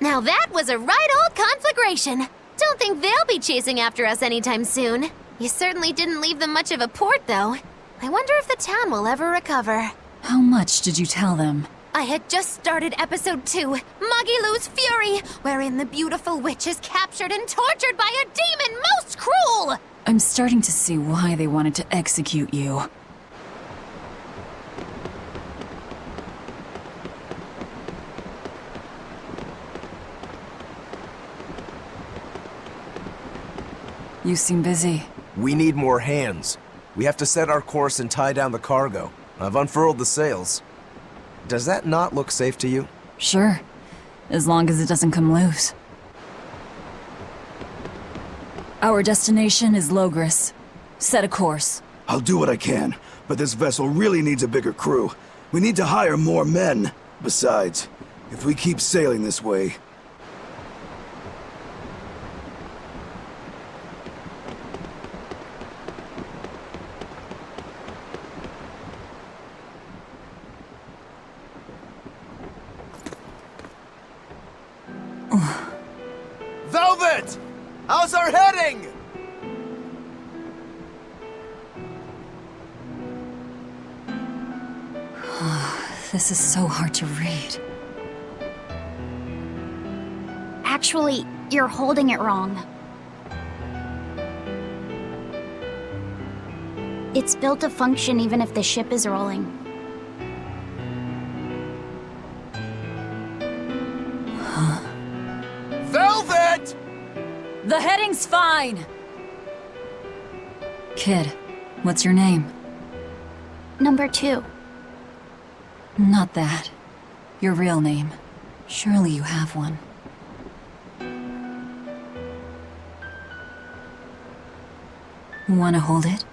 Now that was a right old conflagration. Don't think they'll be chasing after us anytime soon. You certainly didn't leave them much of a port, though. I wonder if the town will ever recover. How much did you tell them? I had just started episode 2, Magilou's Fury, wherein the beautiful witch is captured and tortured by a demon most cruel! I'm starting to see why they wanted to execute you. You seem busy. We need more hands. We have to set our course and tie down the cargo. I've unfurled the sails. Does that not look safe to you? Sure, as long as it doesn't come loose. Our destination is Logris. Set a course. I'll do what I can, but this vessel really needs a bigger crew. We need to hire more men. Besides, if we keep sailing this way... Velvet! How's our heading? This is so hard to read. Actually, you're holding it wrong. It's built to function even if the ship is rolling. Velvet! The heading's fine! Kid, what's your name? Number 2. Not that. Your real name. Surely you have one. Wanna hold it?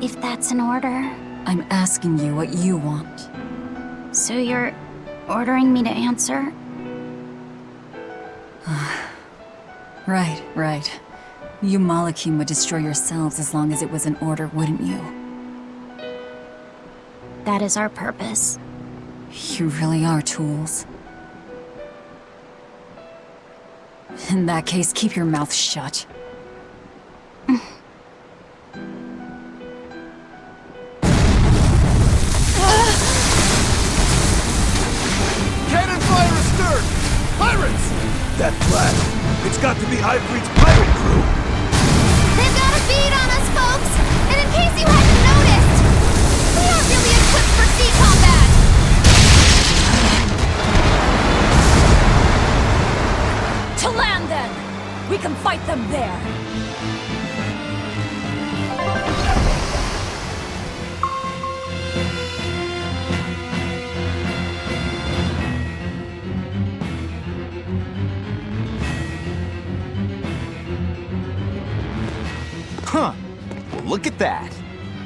If that's an order. I'm asking you what you want. So you're ordering me to answer? Right. You Malakim would destroy yourselves as long as it was an order, wouldn't you? That is our purpose. You really are tools. In that case, keep your mouth shut. Cannon fire astern! Pirates! That flag! It's got to be Ifrit's pirate crew! They've got a bead on us, folks! And in case you hadn't noticed, we aren't really equipped for sea combat! To land, then! We can fight them there! Huh. Well, look at that.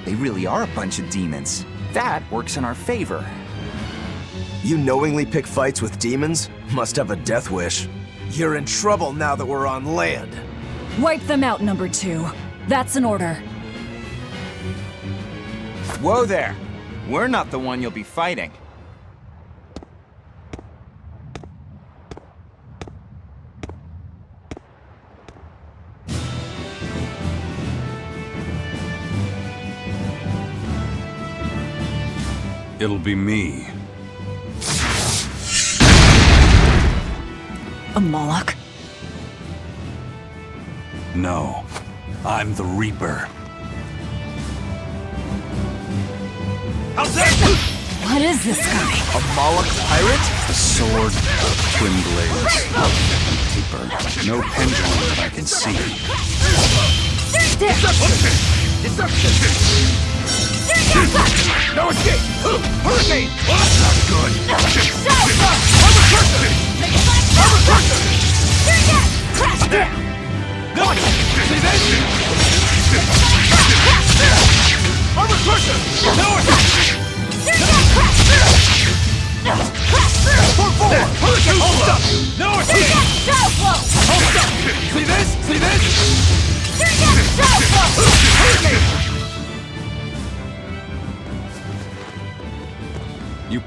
They really are a bunch of demons. That works in our favor. You knowingly pick fights with demons? Must have a death wish. You're in trouble now that we're on land. Wipe them out, number 2. That's an order. Whoa there. We're not the one you'll be fighting. It'll be me. A Moloch? No, I'm the Reaper. What is this guy? A Moloch pirate? A sword, twin blades, and paper. No pendulum that I can see. No escape! Hurricane! Not good! See this? Armor crusher! No escape! Forward! Hurricane! Hold up! No escape! Hold up! See this? See this? Hurricane!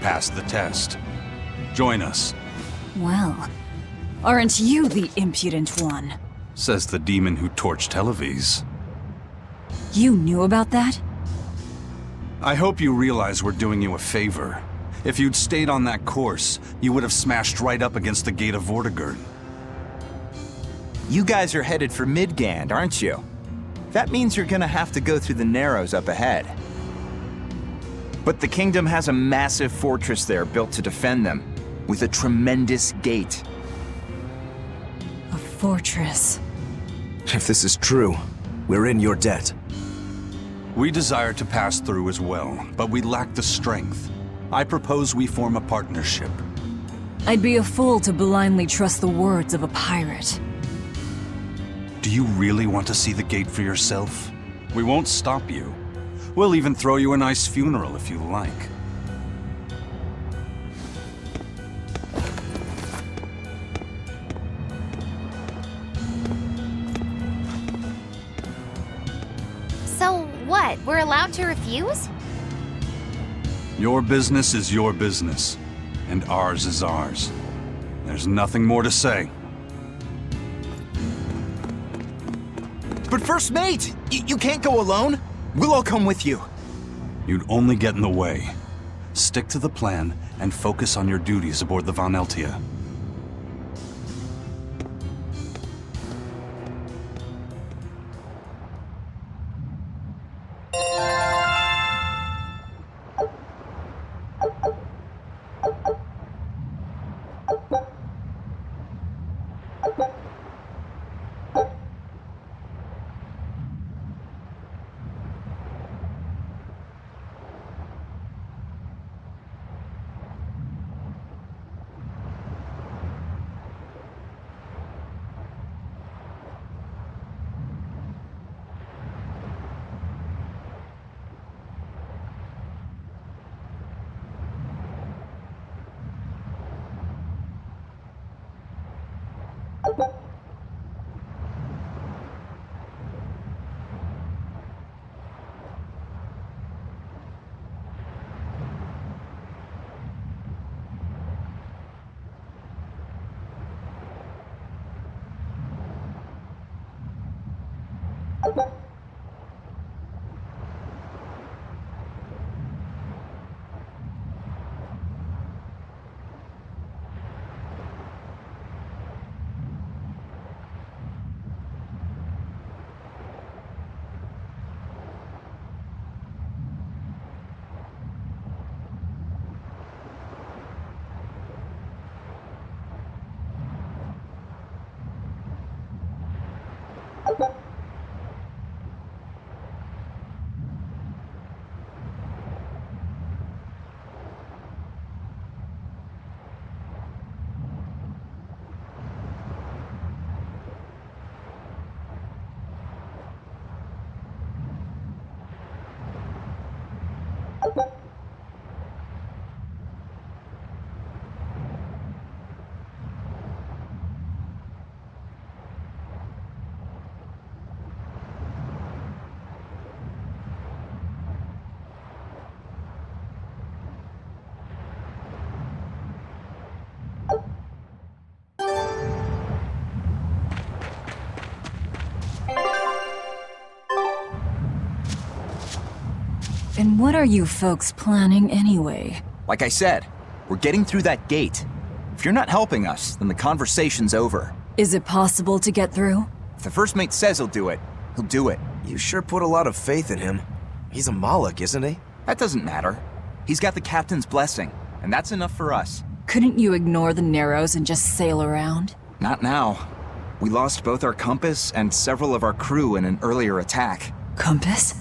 passed the test. Join us, Well, aren't you the impudent one? says the demon who torched Televes. You knew about that? I hope you realize we're doing you a favor. If you'd stayed on that course, you would have smashed right up against the gate of Vortigern. You guys are headed for Midgand, aren't you? That means you're gonna have to go through the Narrows up ahead. But the kingdom has a massive fortress there built to defend them, with a tremendous gate. A fortress. If this is true, we're in your debt. We desire to pass through as well, but we lack the strength. I propose we form a partnership. I'd be a fool to blindly trust the words of a pirate. Do you really want to see the gate for yourself? We won't stop you. We'll even throw you a nice funeral if you like. So what? We're allowed to refuse? Your business is your business, and ours is ours. There's nothing more to say. But First Mate, you can't go alone. We'll all come with you. You'd only get in the way. Stick to the plan and focus on your duties aboard the Von Eltia. And what are you folks planning anyway? Like I said, we're getting through that gate. If you're not helping us, then the conversation's over. Is it possible to get through? If the First Mate says he'll do it, he'll do it. You sure put a lot of faith in him. He's a Moloch, isn't he? That doesn't matter. He's got the captain's blessing, and that's enough for us. Couldn't you ignore the Narrows and just sail around? Not now. We lost both our compass and several of our crew in an earlier attack. Compass?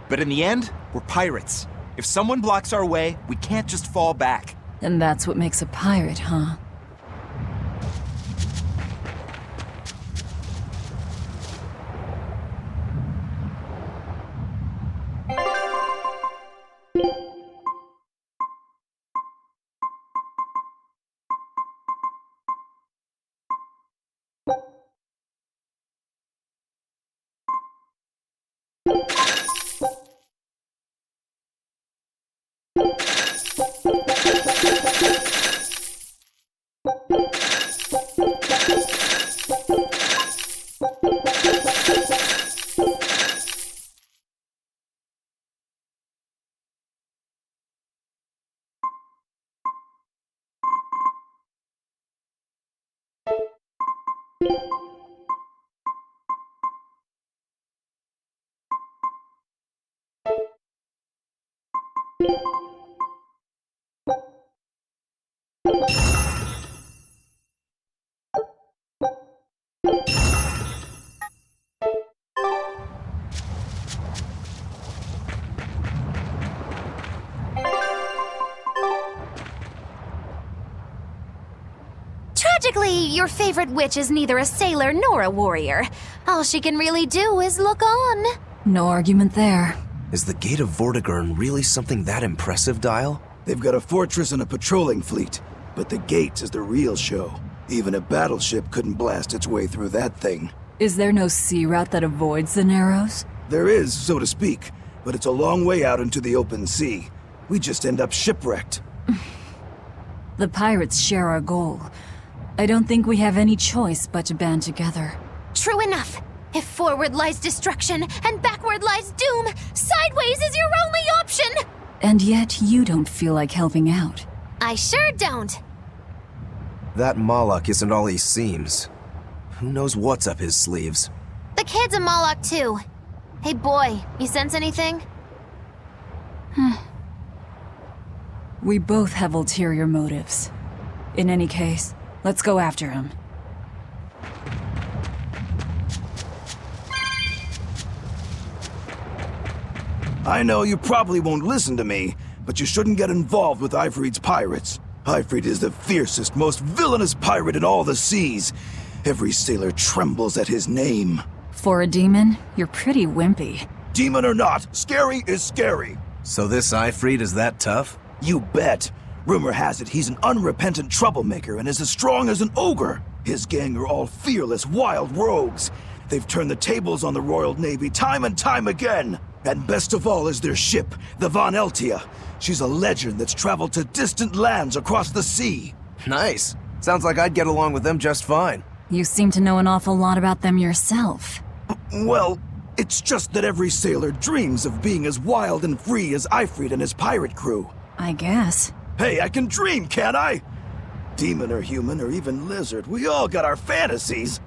But in the end, we're pirates. If someone blocks our way, we can't just fall back. And that's what makes a pirate, huh? Basically, your favorite witch is neither a sailor nor a warrior. All she can really do is look on. No argument there. Is the Gate of Vortigern really something that impressive, Dial? They've got a fortress and a patrolling fleet, but the gate is the real show. Even a battleship couldn't blast its way through that thing. Is there no sea route that avoids the Narrows? There is, so to speak, but it's a long way out into the open sea. We just end up shipwrecked. The pirates share our goal. I don't think we have any choice but to band together. True enough. If forward lies destruction and backward lies doom, sideways is your only option! And yet you don't feel like helping out. I sure don't. That Moloch isn't all he seems. Who knows what's up his sleeves? The kid's a Moloch too. Hey boy, you sense anything? We both have ulterior motives. In any case, let's go after him. I know you probably won't listen to me, but you shouldn't get involved with Ifrit's pirates. Ifrit is the fiercest, most villainous pirate in all the seas. Every sailor trembles at his name. For a demon, you're pretty wimpy. Demon or not, scary is scary. So this Ifrit is that tough? You bet. Rumor has it he's an unrepentant troublemaker and is as strong as an ogre. His gang are all fearless, wild rogues. They've turned the tables on the Royal Navy time and time again. And best of all is their ship, the Von Eltia. She's a legend that's traveled to distant lands across the sea. Nice. Sounds like I'd get along with them just fine. You seem to know an awful lot about them yourself. Well, it's just that every sailor dreams of being as wild and free as Ifrit and his pirate crew. I guess. Hey, I can dream, can't I? Demon or human or even lizard, we all got our fantasies.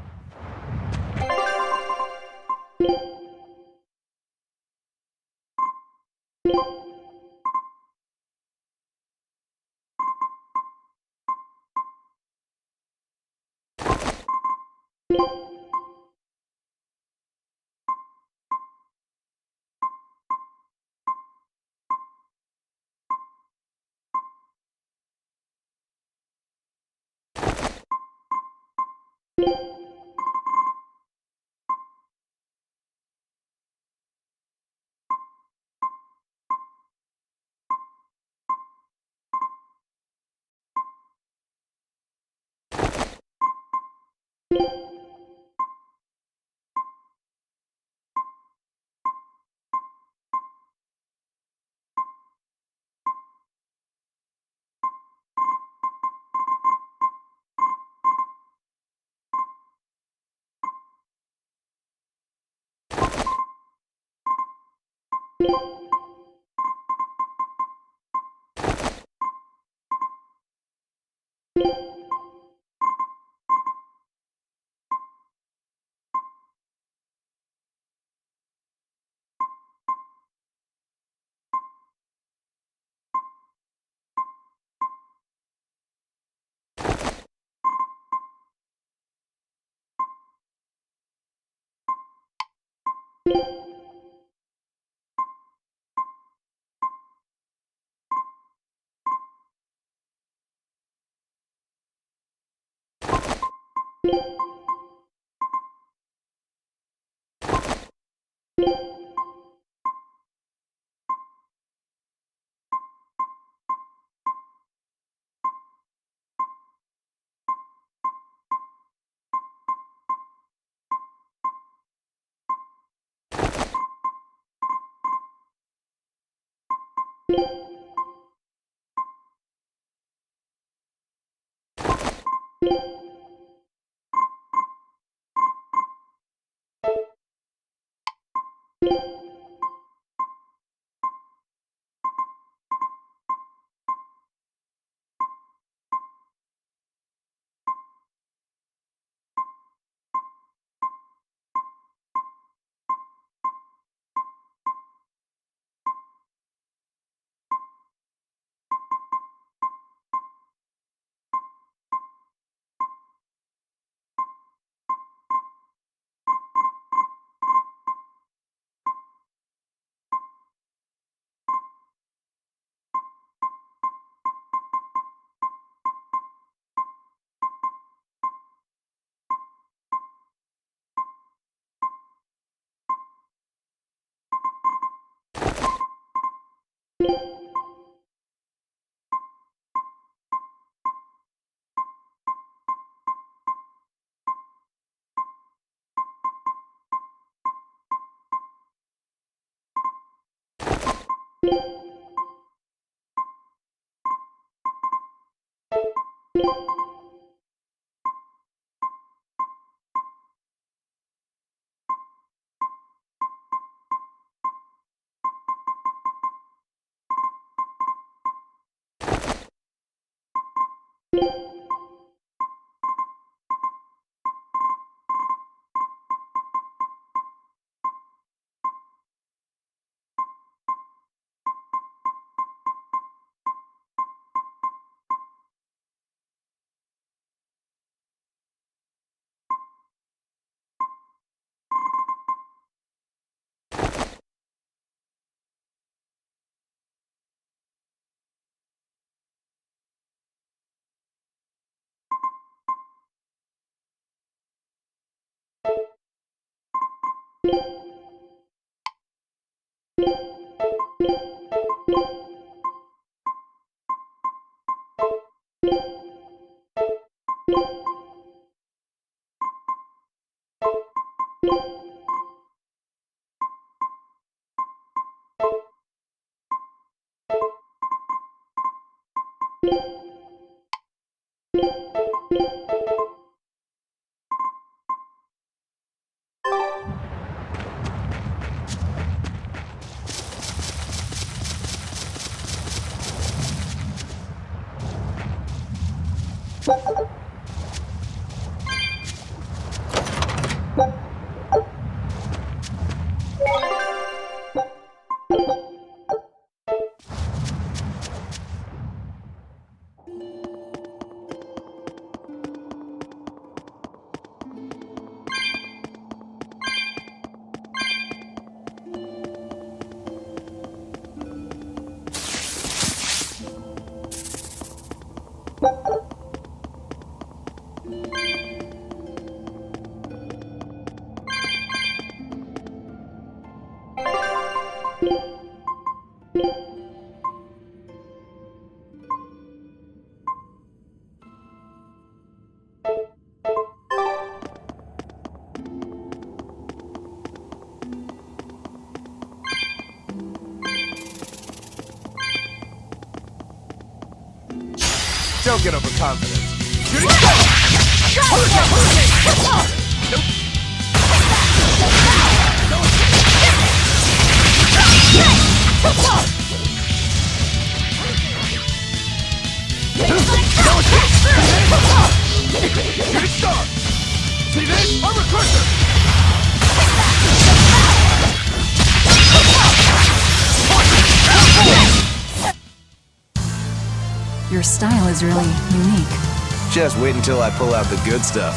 Don't get overconfident. Shooting star! Shooting star! See this? Armor crusher! Your style is really unique. Just wait until I pull out the good stuff.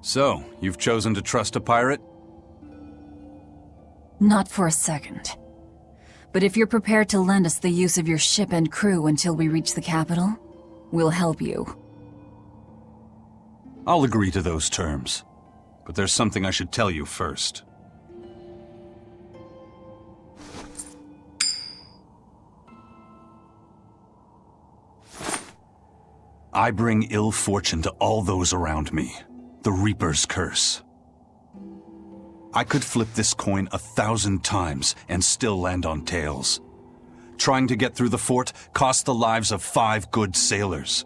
So, you've chosen to trust a pirate? Not for a second. But if you're prepared to lend us the use of your ship and crew until we reach the capital, we'll help you. I'll agree to those terms. But there's something I should tell you first. I bring ill fortune to all those around me. The Reaper's curse. I could flip this coin 1,000 times and still land on tails. Trying to get through the fort cost the lives of 5 good sailors.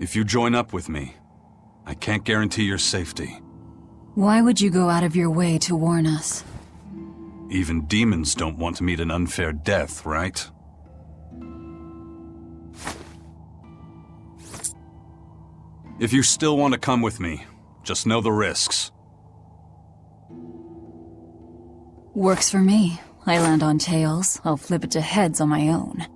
If you join up with me, I can't guarantee your safety. Why would you go out of your way to warn us? Even demons don't want to meet an unfair death, right? If you still want to come with me, just know the risks. Works for me. I land on tails, I'll flip it to heads on my own.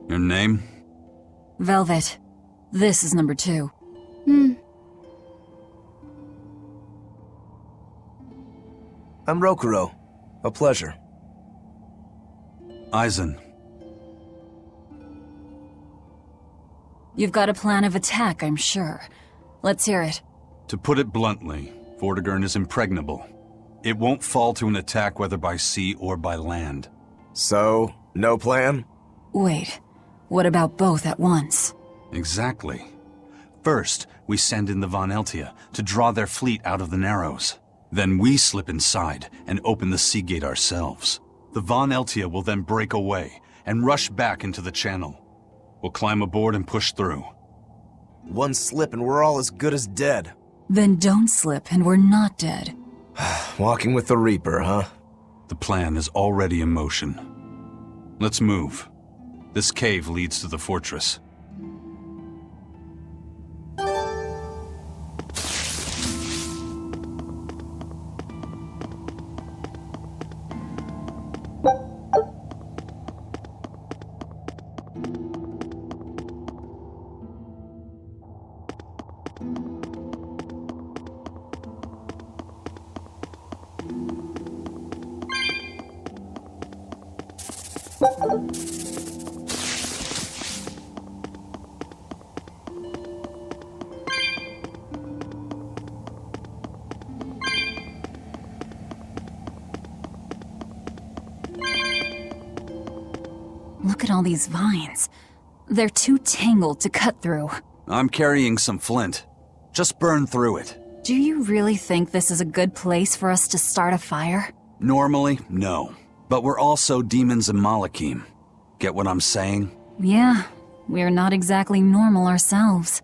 Your name? Velvet. This is number 2. I'm Rokuro. A pleasure. Aizen. You've got a plan of attack, I'm sure. Let's hear it. To put it bluntly, Vortigern is impregnable. It won't fall to an attack whether by sea or by land. So, no plan? Wait, what about both at once? Exactly. First, we send in the Von Eltia to draw their fleet out of the Narrows. Then we slip inside and open the sea gate ourselves. The Von Eltia will then break away and rush back into the channel. We'll climb aboard and push through. One slip and we're all as good as dead. Then don't slip and we're not dead. Walking with the Reaper, huh? The plan is already in motion. Let's move. This cave leads to the fortress. Look at all these vines. They're too tangled to cut through. I'm carrying some flint. Just burn through it. Do you really think this is a good place for us to start a fire? Normally, no. But we're also demons and Malakim. Get what I'm saying? Yeah, we're not exactly normal ourselves.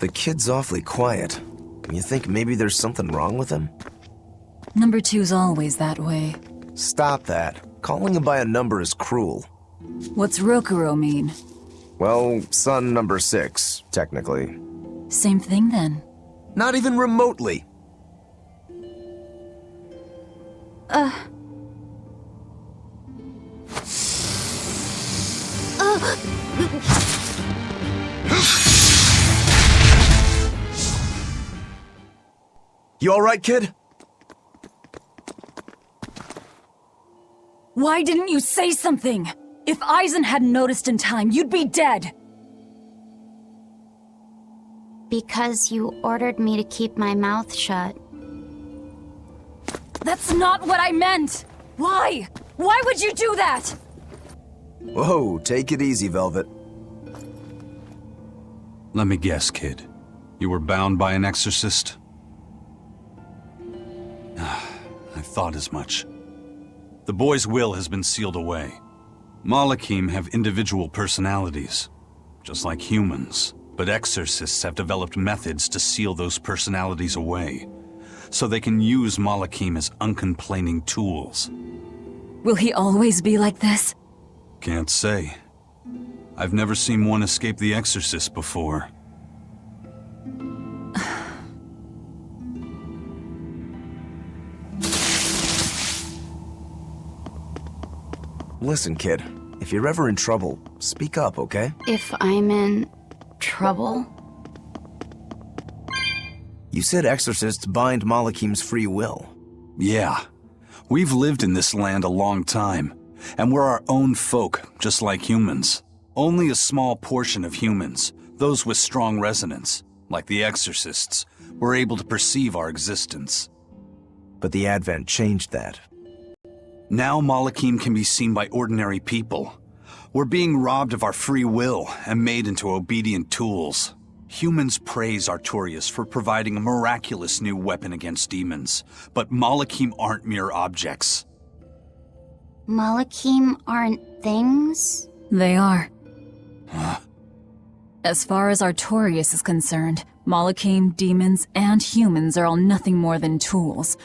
The kid's awfully quiet. You think maybe there's something wrong with him? Number 2's always that way. Stop that. Calling him by a number is cruel. What's Rokuro mean? Well, son number 6, technically. Same thing then. Not even remotely. You alright, kid? Why didn't you say something? If Eisen hadn't noticed in time, you'd be dead! Because you ordered me to keep my mouth shut. That's not what I meant! Why? Why would you do that? Whoa, take it easy, Velvet. Let me guess, kid. You were bound by an exorcist? I thought as much. The boy's will has been sealed away. Malakim have individual personalities, just like humans. But exorcists have developed methods to seal those personalities away, so they can use Malakim as uncomplaining tools. Will he always be like this? Can't say. I've never seen one escape the exorcist before. Listen, kid. If you're ever in trouble, speak up, okay? If I'm in trouble? You said exorcists bind Malakim's free will. Yeah. We've lived in this land a long time, and we're our own folk, just like humans. Only a small portion of humans, those with strong resonance, like the exorcists, were able to perceive our existence. But the Advent changed that. Now Malakim can be seen by ordinary people. We're being robbed of our free will and made into obedient tools. Humans praise Artorias for providing a miraculous new weapon against demons, but Malakim aren't mere objects. Malakim aren't things? They are. Huh? As far as Artorias is concerned, Malakim, demons, and humans are all nothing more than tools.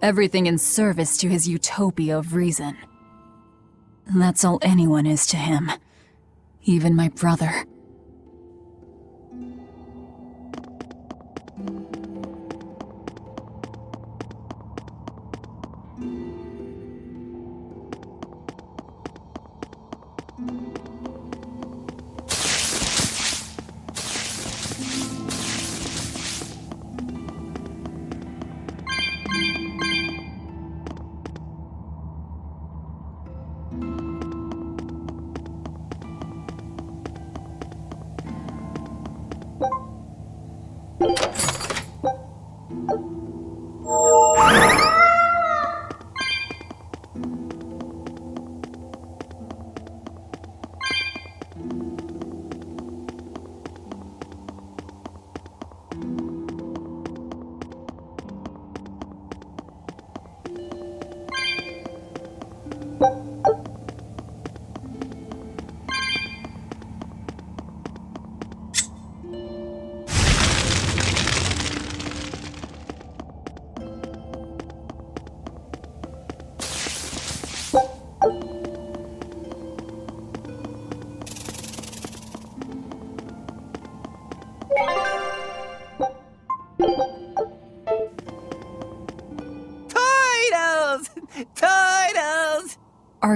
Everything in service to his utopia of reason. That's all anyone is to him. Even my brother.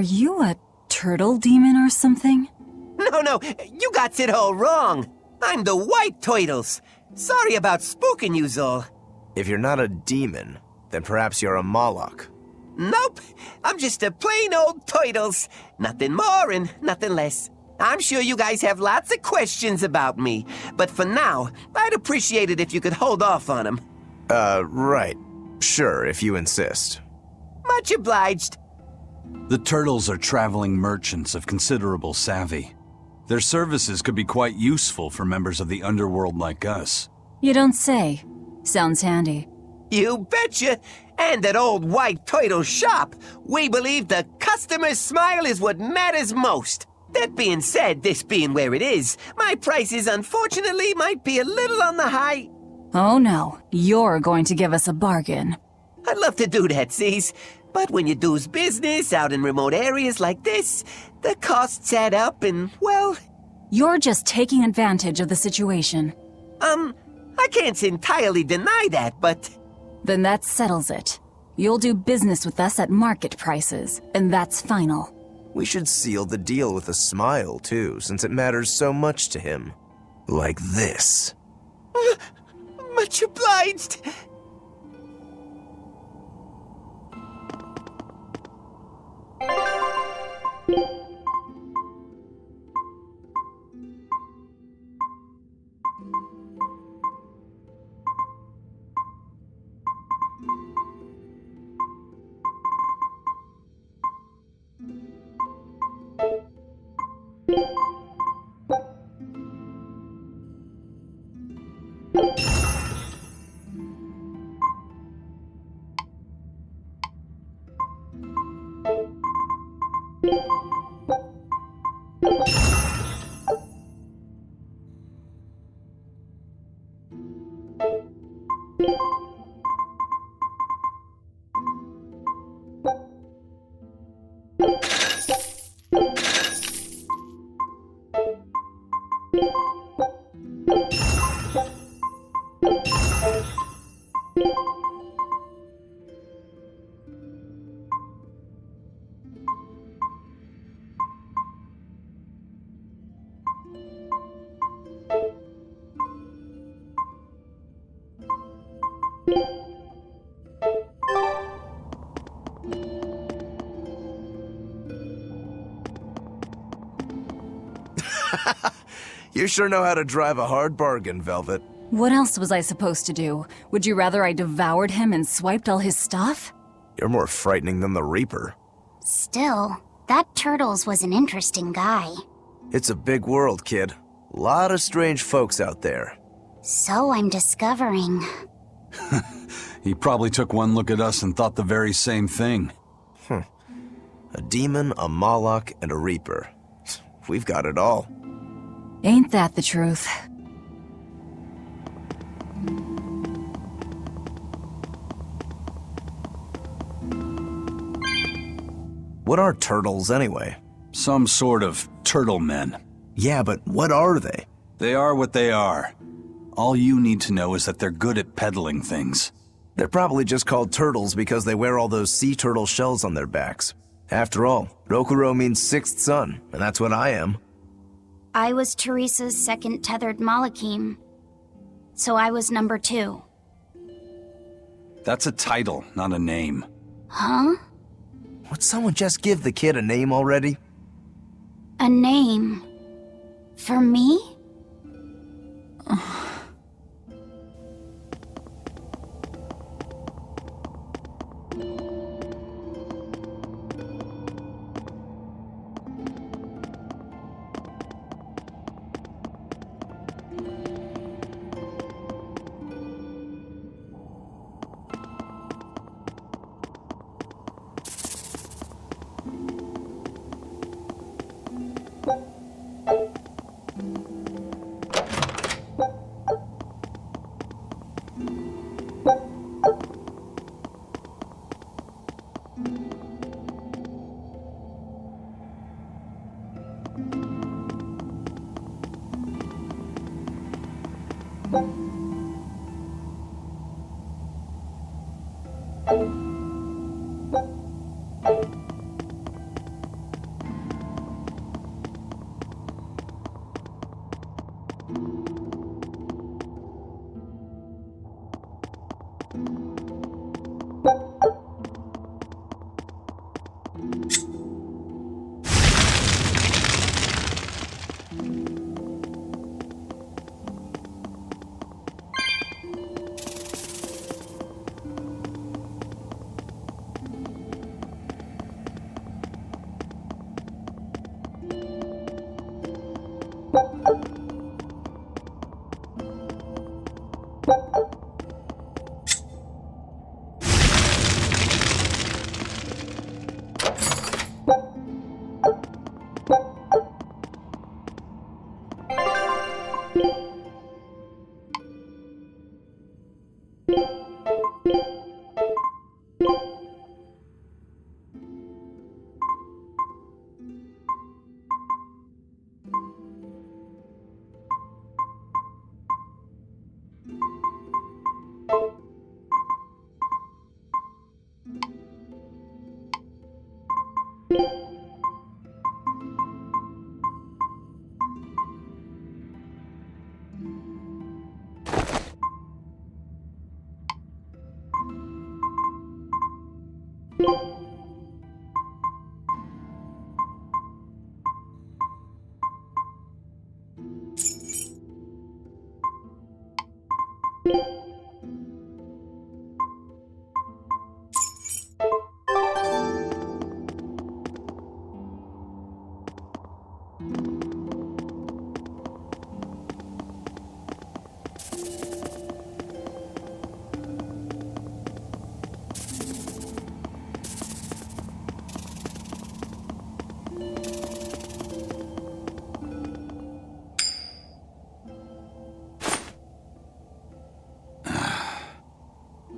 Are you a turtle demon or something? No, you got it all wrong. I'm the White Turtles. Sorry about spooking you, Zol. If you're not a demon, then perhaps you're a Moloch. Nope, I'm just a plain old Turtles. Nothing more and nothing less. I'm sure you guys have lots of questions about me, but for now, I'd appreciate it if you could hold off on them. Right. Sure, if you insist. Much obliged. The turtles are traveling merchants of considerable savvy. Their services could be quite useful for members of the underworld like us. You don't say. Sounds handy. You betcha. And at old White Turtle shop, we believe the customer's smile is what matters most. That being said, this being where it is, my prices unfortunately might be a little on the high. Oh no, you're going to give us a bargain. I'd love to do that, C's. But when you do's business out in remote areas like this, the costs add up and, well... You're just taking advantage of the situation. I can't entirely deny that, but... Then that settles it. You'll do business with us at market prices, and that's final. We should seal the deal with a smile, too, since it matters so much to him. Like this. Much obliged. You sure know how to drive a hard bargain, Velvet. What else was I supposed to do? Would you rather I devoured him and swiped all his stuff? You're more frightening than the Reaper. Still, that Turtles was an interesting guy. It's a big world, kid. Lot of strange folks out there. So I'm discovering. He probably took one look at us and thought the very same thing. A demon, a Moloch, and a Reaper. We've got it all. Ain't that the truth? What are turtles, anyway? Some sort of turtle men. Yeah, but what are they? They are what they are. All you need to know is that they're good at peddling things. They're probably just called turtles because they wear all those sea turtle shells on their backs. After all, Rokuro means sixth son, and that's what I am. I was Teresa's second tethered Malachim. So I was number 2. That's a title, not a name. Huh? Would someone just give the kid a name already? A name? For me?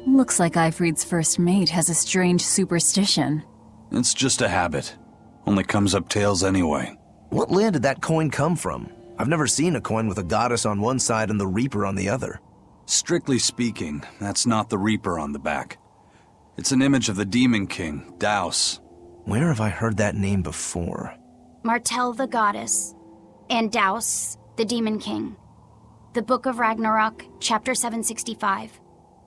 Looks like Ifrid's first mate has a strange superstition. It's just a habit. Only comes up tails anyway. What land did that coin come from? I've never seen a coin with a goddess on one side and the Reaper on the other. Strictly speaking, that's not the Reaper on the back. It's an image of the Demon King, Daus. Where have I heard that name before? Martel the goddess, and Daus, the demon king. The Book of Ragnarok, chapter 765.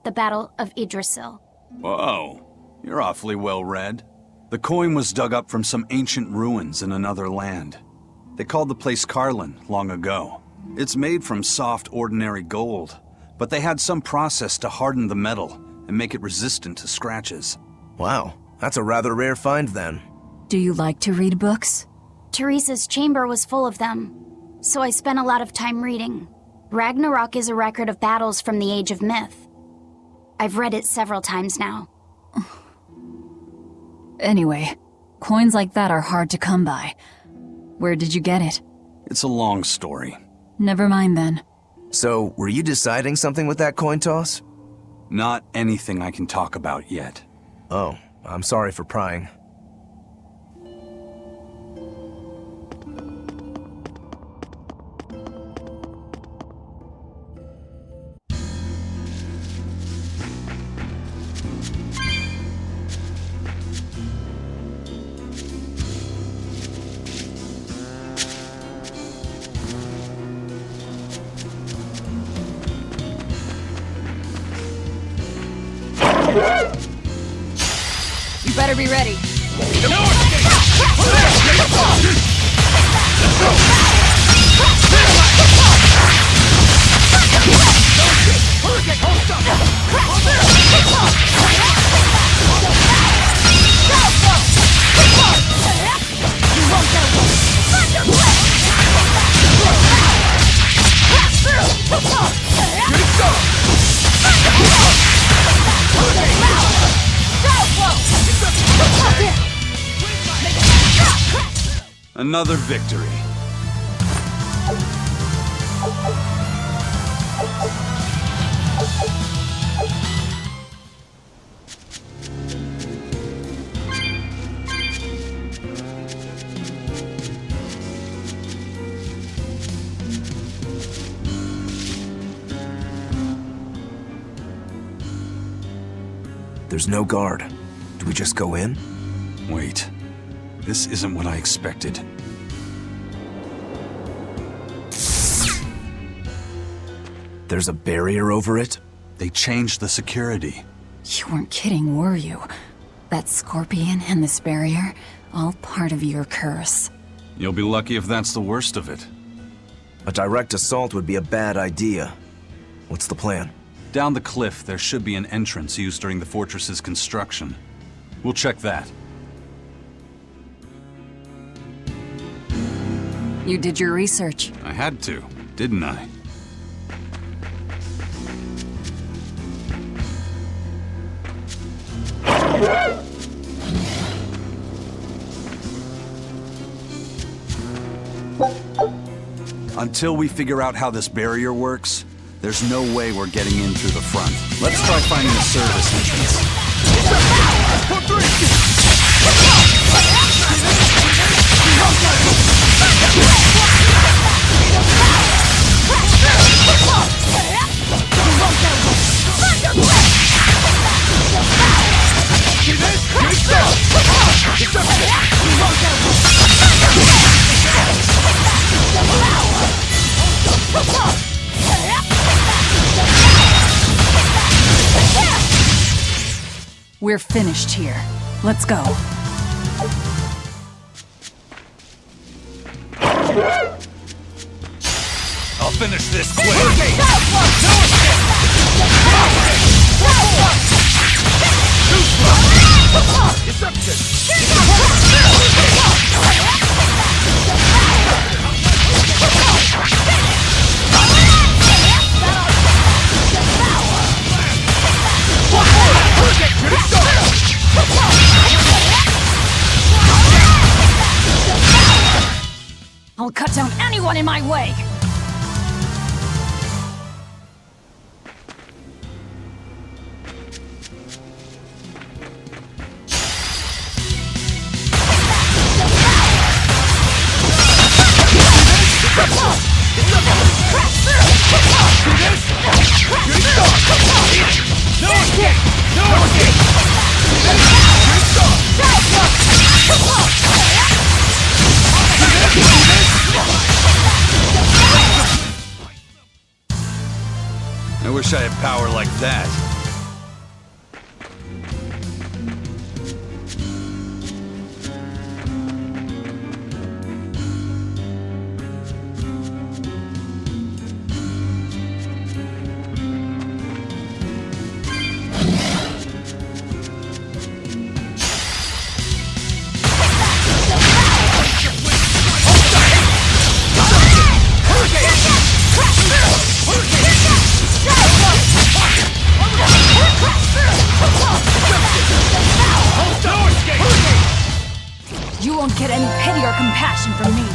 The Battle of Yggdrasil. Whoa, you're awfully well read. The coin was dug up from some ancient ruins in another land. They called the place Carlin long ago. It's made from soft, ordinary gold, but they had some process to harden the metal and make it resistant to scratches. Wow, that's a rather rare find then. Do you like to read books? Teresa's chamber was full of them, so I spent a lot of time reading. Ragnarok is a record of battles from the Age of Myth. I've read it several times now. Anyway, coins like that are hard to come by. Where did you get it? It's a long story. Never mind then. So, were you deciding something with that coin toss? Not anything I can talk about yet. Oh, I'm sorry for prying. You better be ready. Another victory. There's no guard. Do we just go in? Wait. This isn't what I expected. There's a barrier over it? They changed the security. You weren't kidding, were you? That scorpion and this barrier, all part of your curse. You'll be lucky if that's the worst of it. A direct assault would be a bad idea. What's the plan? Down the cliff, there should be an entrance used during the fortress's construction. We'll check that. You did your research. I had to, didn't I? Until we figure out how this barrier works, there's no way we're getting in through the front. Let's try finding a service entrance. We're finished here. Let's go. I'll finish this quick. I'll cut down anyone in my way! I wish I had power like that. You won't get any pity or compassion from me.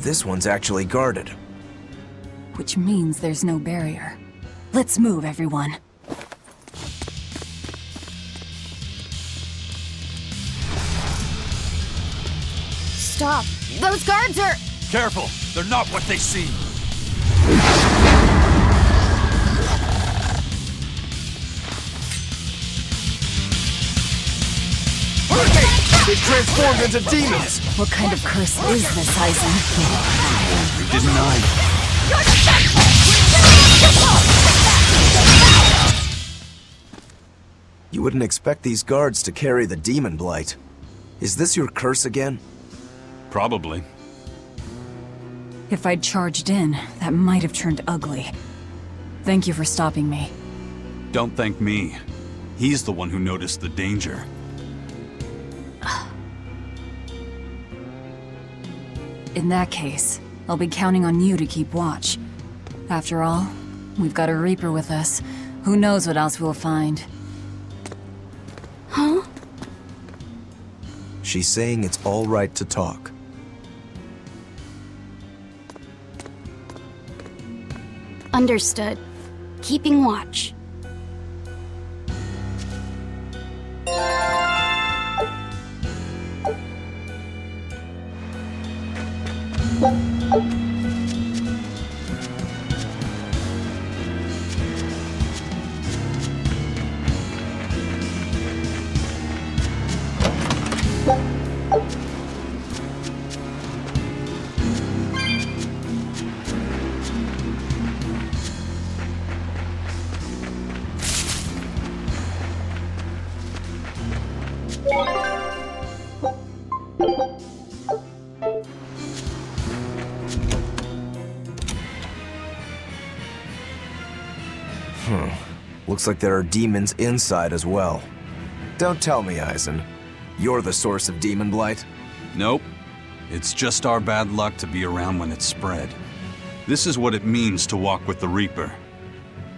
This one's actually guarded. Which means there's no barrier. Let's move, everyone. Stop! Those guards are... Careful! They're not what they seem! They transformed into demons! What kind of curse is this, Eisen? They didn't I? You wouldn't expect these guards to carry the demon blight. Is this your curse again? Probably. If I'd charged in, that might have turned ugly. Thank you for stopping me. Don't thank me. He's the one who noticed the danger. In that case, I'll be counting on you to keep watch. After all, we've got a Reaper with us. Who knows what else we'll find. Huh? She's saying it's all right to talk. Understood. Keeping watch. Looks like there are demons inside as well. Don't tell me, Eisen. You're the source of demon blight? Nope. It's just our bad luck to be around when it's spread. This is what it means to walk with the Reaper.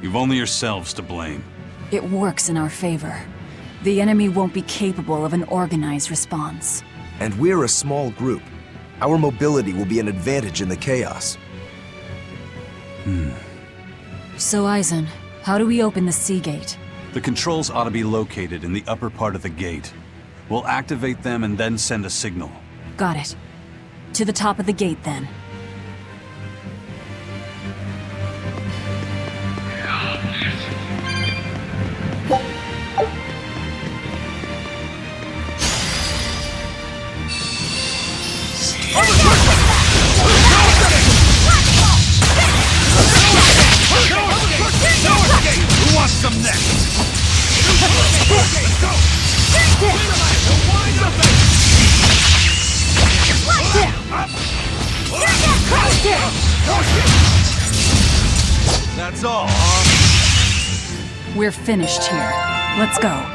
You've only yourselves to blame. It works in our favor. The enemy won't be capable of an organized response. And we're a small group. Our mobility will be an advantage in the chaos. So, Eisen, how do we open the sea gate? The controls ought to be located in the upper part of the gate. We'll activate them and then send a signal. Got it. To the top of the gate, then. Who wants some next? That's all, huh? We're finished here. Let's go.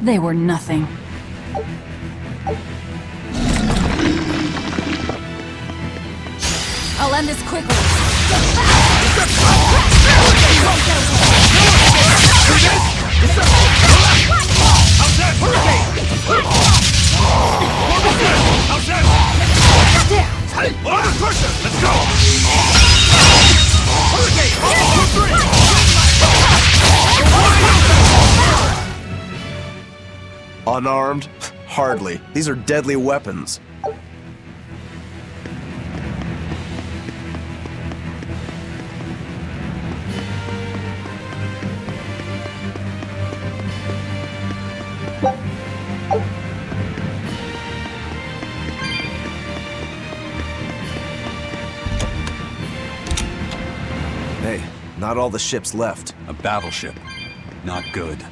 They were nothing. I'll end this quickly. Let's go! Unarmed? Hardly. These are deadly weapons. Hey, not all the ships left. A battleship. Not good.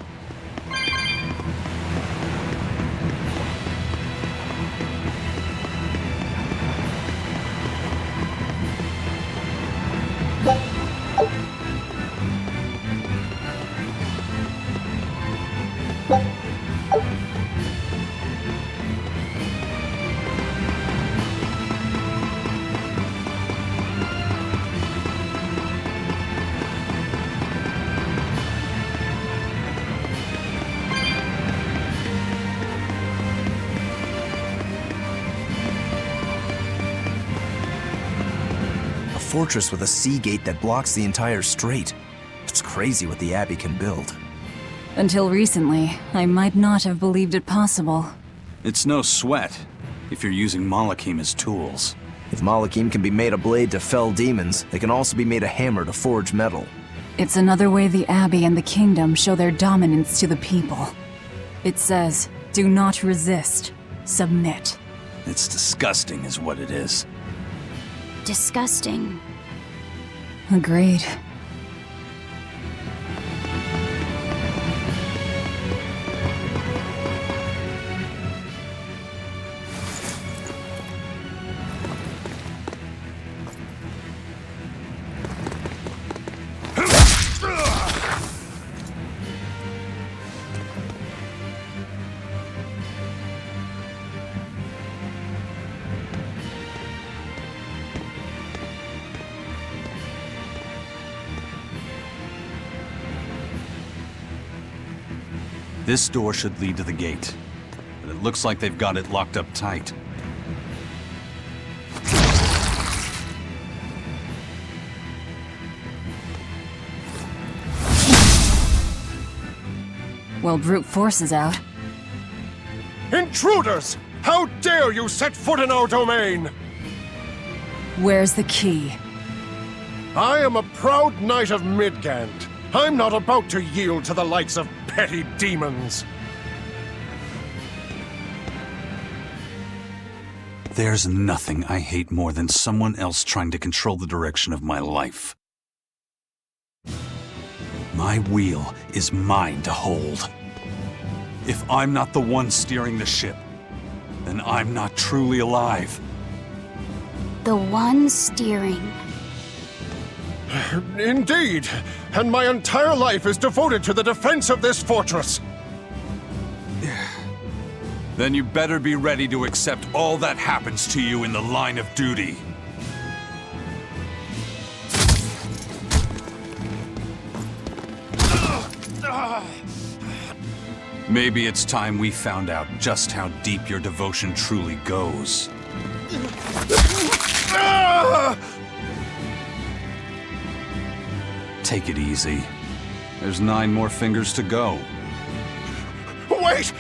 fortress with a sea gate that blocks the entire strait. It's crazy what the Abbey can build. Until recently, I might not have believed it possible. It's no sweat, if you're using Malakim as tools. If Malakim can be made a blade to fell demons, they can also be made a hammer to forge metal. It's another way the Abbey and the Kingdom show their dominance to the people. It says, do not resist, submit. It's disgusting is what it is. Disgusting. Agreed. This door should lead to the gate, but it looks like they've got it locked up tight. Well, brute force is out. Intruders! How dare you set foot in our domain! Where's the key? I am a proud knight of Midgand. I'm not about to yield to the likes of petty demons. There's nothing I hate more than someone else trying to control the direction of my life. My wheel is mine to hold. If I'm not the one steering the ship, then I'm not truly alive. The one steering. Indeed, and my entire life is devoted to the defense of this fortress. Then you better be ready to accept all that happens to you in the line of duty. Maybe it's time we found out just how deep your devotion truly goes. Take it easy. There's 9 more fingers to go. Wait!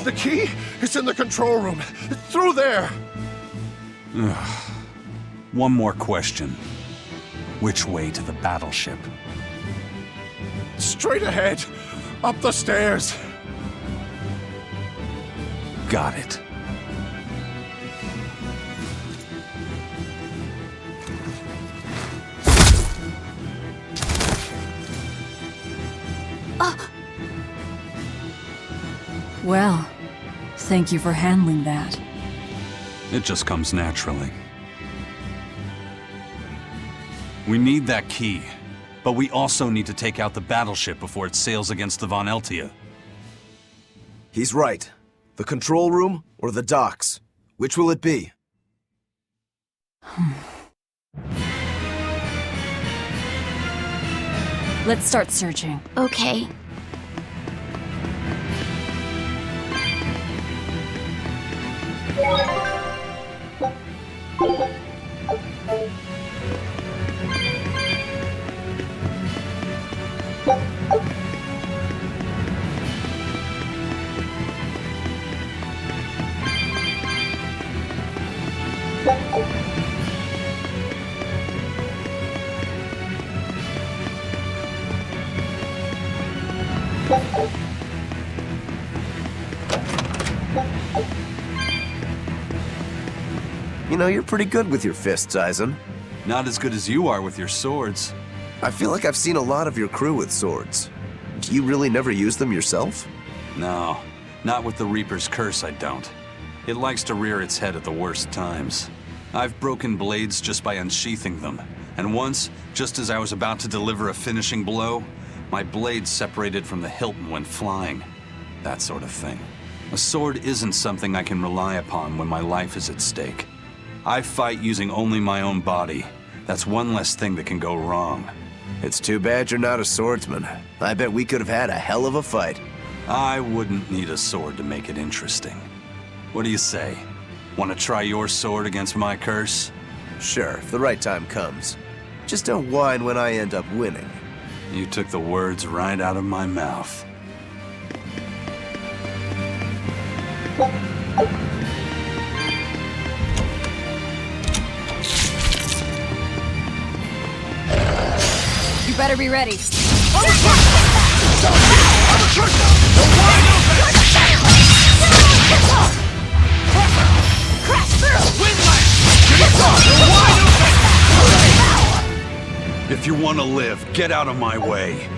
The key is in the control room. Through there. One more question. Which way to the battleship? Straight ahead. Up the stairs. Got it. Well, thank you for handling that. It just comes naturally. We need that key, but we also need to take out the battleship before it sails against the Von Eltia. He's right. The control room or the docks? Which will it be? Let's start searching. Okay. You know, you're pretty good with your fists, Eisen. Not as good as you are with your swords. I feel like I've seen a lot of your crew with swords. Do you really never use them yourself? No, not with the Reaper's curse, I don't. It likes to rear its head at the worst times. I've broken blades just by unsheathing them, and once, just as I was about to deliver a finishing blow, my blade separated from the hilt and went flying. That sort of thing. A sword isn't something I can rely upon when my life is at stake. I fight using only my own body. That's one less thing that can go wrong. It's too bad you're not a swordsman. I bet we could have had a hell of a fight. I wouldn't need a sword to make it interesting. What do you say? Want to try your sword against my curse? Sure, if the right time comes. Just don't whine when I end up winning. You took the words right out of my mouth. You better be ready. If you want to live, get out of my way.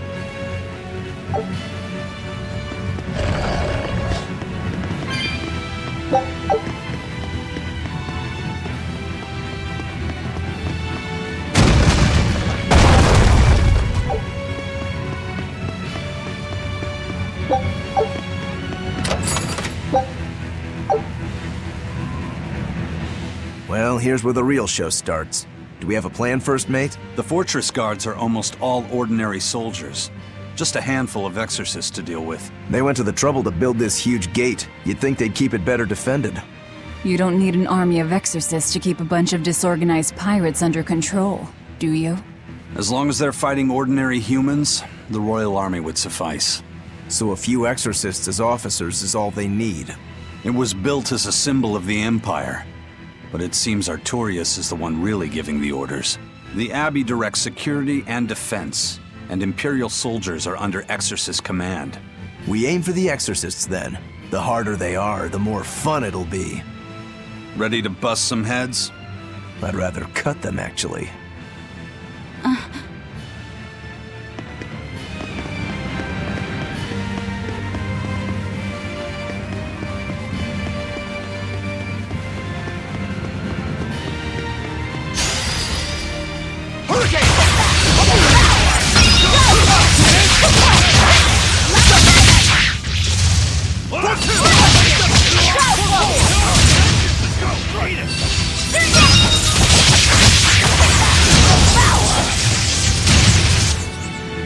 Well, here's where the real show starts. Do we have a plan, First Mate? The fortress guards are almost all ordinary soldiers. Just a handful of exorcists to deal with. They went to the trouble to build this huge gate. You'd think they'd keep it better defended. You don't need an army of exorcists to keep a bunch of disorganized pirates under control, do you? As long as they're fighting ordinary humans, the Royal Army would suffice. So a few exorcists as officers is all they need. It was built as a symbol of the Empire. But it seems Artorias is the one really giving the orders. The Abbey directs security and defense, and Imperial soldiers are under Exorcist command. We aim for the exorcists then. The harder they are, the more fun it'll be. Ready to bust some heads? I'd rather cut them, actually.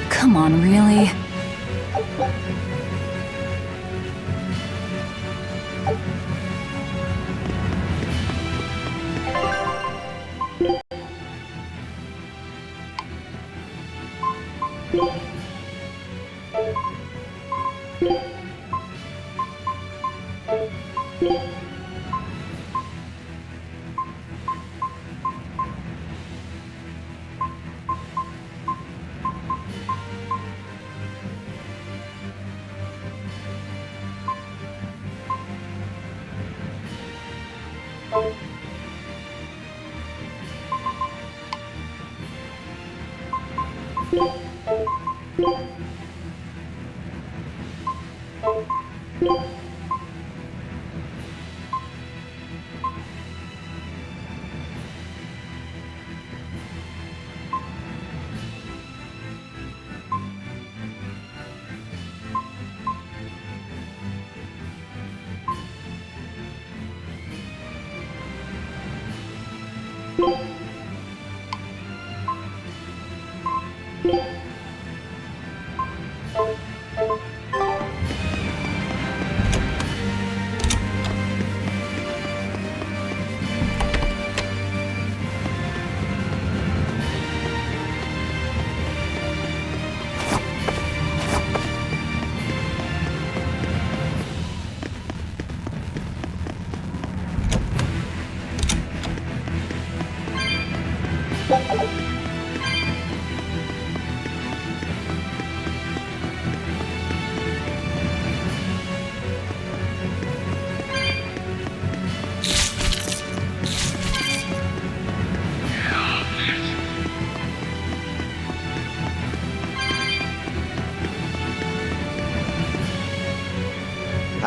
Come on, really?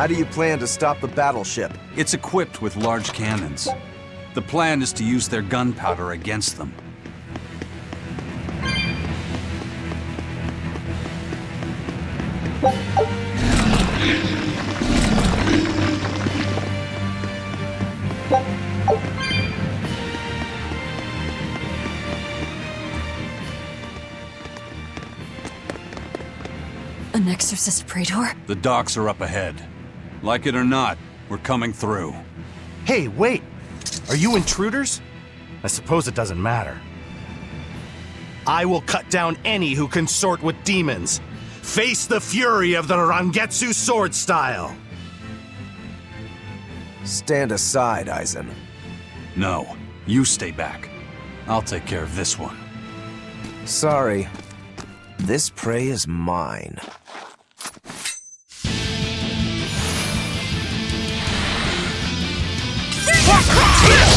How do you plan to stop the battleship? It's equipped with large cannons. The plan is to use their gunpowder against them. An exorcist praetor? The docks are up ahead. Like it or not, we're coming through. Hey, wait! Are you intruders? I suppose it doesn't matter. I will cut down any who consort with demons. Face the fury of the Rangetsu sword style. Stand aside, Aizen. No, you stay back. I'll take care of this one. Sorry. This prey is mine.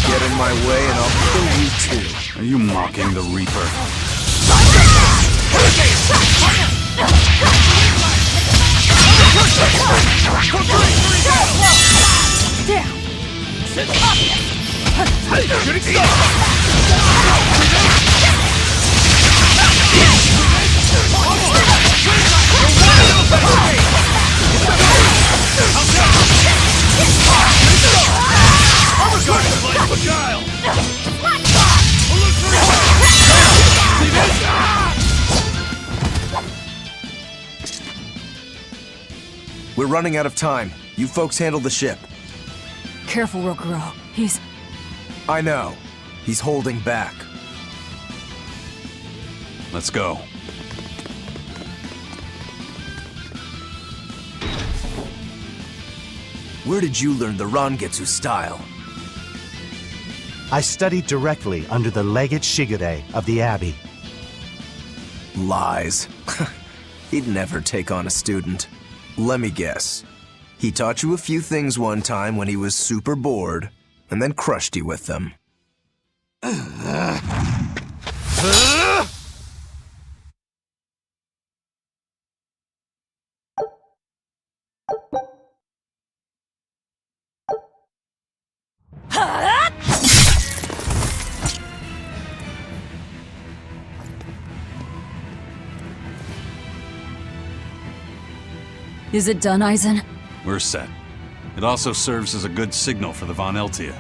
Get in my way and I'll kill you too. Are you mocking the Reaper? We're running out of time. You folks handle the ship. Careful, Rokuro. He's... I know. He's holding back. Let's go. Where did you learn the Rangetsu style? I studied directly under the Legate Shigure of the Abbey. Lies. He'd never take on a student. Let me guess. He taught you a few things one time when he was super bored, and then crushed you with them. Is it done, Aizen? We're set. It also serves as a good signal for the Von Eltia.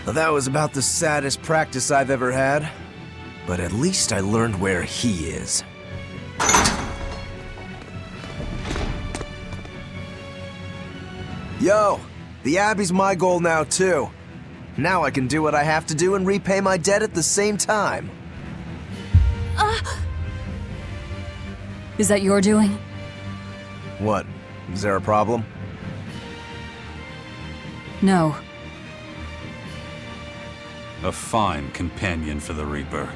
Well, that was about the saddest practice I've ever had. But at least I learned where he is. Yo! The Abbey's my goal now, too. Now I can do what I have to do and repay my debt at the same time. Is that your doing? What? Is there a problem? No. A fine companion for the Reaper.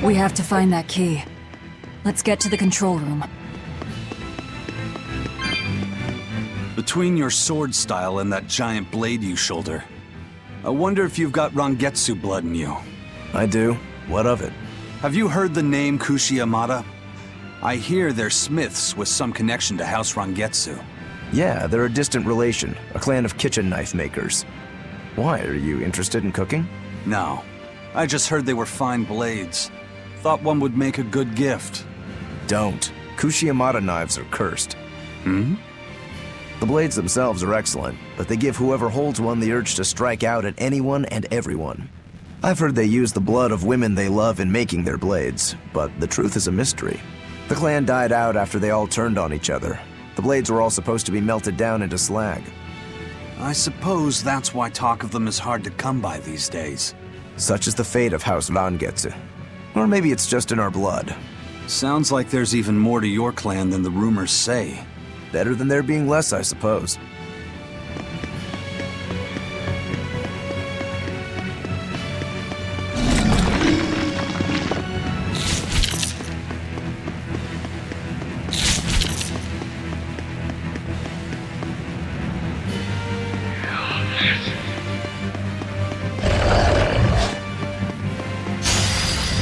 We have to find that key. Let's get to the control room. Between your sword style and that giant blade you shoulder, I wonder if you've got Rangetsu blood in you. I do. What of it? Have you heard the name Kushi Yamada? I hear they're smiths with some connection to House Rangetsu. Yeah, they're a distant relation, a clan of kitchen knife makers. Why, are you interested in cooking? No. I just heard they were fine blades. Thought one would make a good gift. Don't. Kushi Yamada knives are cursed. Hmm? The blades themselves are excellent, but they give whoever holds one the urge to strike out at anyone and everyone. I've heard they use the blood of women they love in making their blades, but the truth is a mystery. The clan died out after they all turned on each other. The blades were all supposed to be melted down into slag. I suppose that's why talk of them is hard to come by these days. Such is the fate of House Rangetsu. Or maybe it's just in our blood. Sounds like there's even more to your clan than the rumors say. Better than there being less, I suppose.